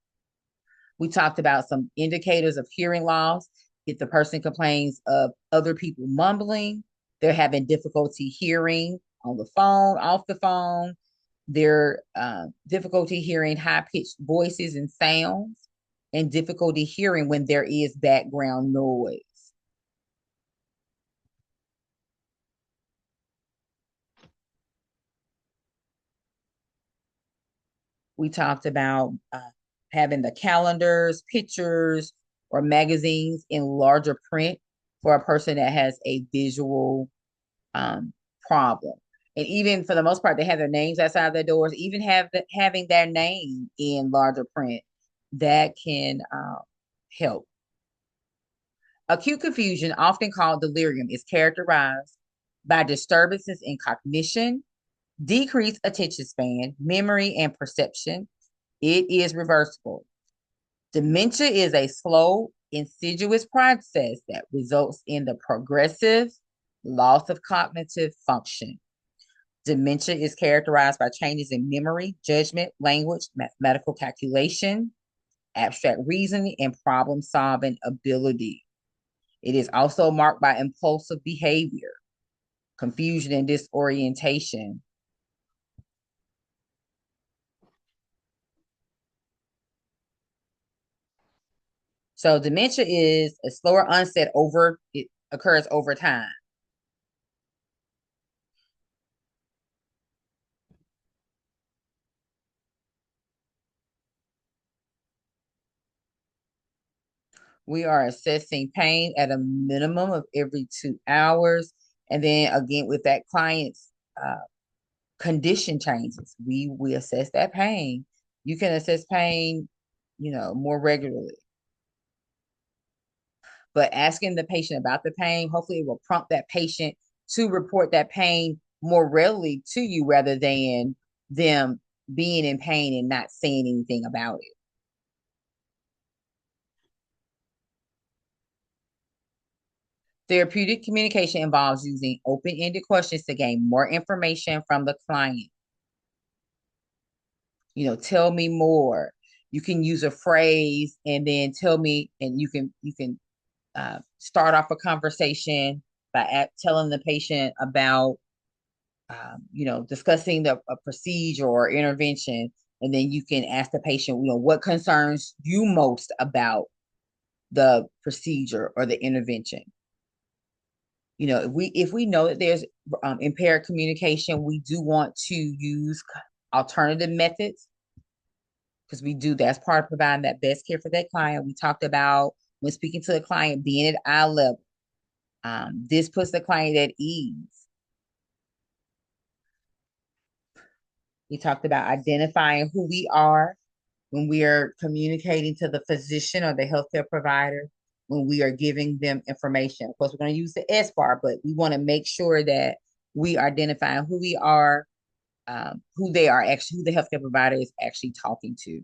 We talked about some indicators of hearing loss. If the person complains of other people mumbling, they're having difficulty hearing on the phone, off the phone, their difficulty hearing high-pitched voices and sounds, and difficulty hearing when there is background noise. We talked about having the calendars, pictures, or magazines in larger print for a person that has a visual problem. And even for the most part, they have their names outside their doors, even having their name in larger print, that can help. Acute confusion, often called delirium, is characterized by disturbances in cognition, decreased attention span, memory, and perception. It is reversible. Dementia is a slow, insidious process that results in the progressive loss of cognitive function. Dementia is characterized by changes in memory, judgment, language, mathematical calculation, abstract reasoning, and problem solving ability. It is also marked by impulsive behavior, confusion, and disorientation. So dementia is a slower onset it occurs over time. We are assessing pain at a minimum of every 2 hours. And then again, with that client's condition changes, we assess that pain. You can assess pain, more regularly. But asking the patient about the pain, hopefully it will prompt that patient to report that pain more readily to you rather than them being in pain and not saying anything about it. Therapeutic communication involves using open-ended questions to gain more information from the client. Tell me more. You can use a phrase and then tell me, and you can start off a conversation by telling the patient about discussing a procedure or intervention, and then you can ask the patient, what concerns you most about the procedure or the intervention. If we know that there's impaired communication, we do want to use alternative methods, because that's part of providing that best care for that client. We talked about, when speaking to the client, being at eye level. This puts the client at ease. We talked about identifying who we are when we are communicating to the physician or the healthcare provider, when we are giving them information. Of course, we're going to use the S bar, but we want to make sure that we are identifying who we are, who they are actually, who the healthcare provider is actually talking to.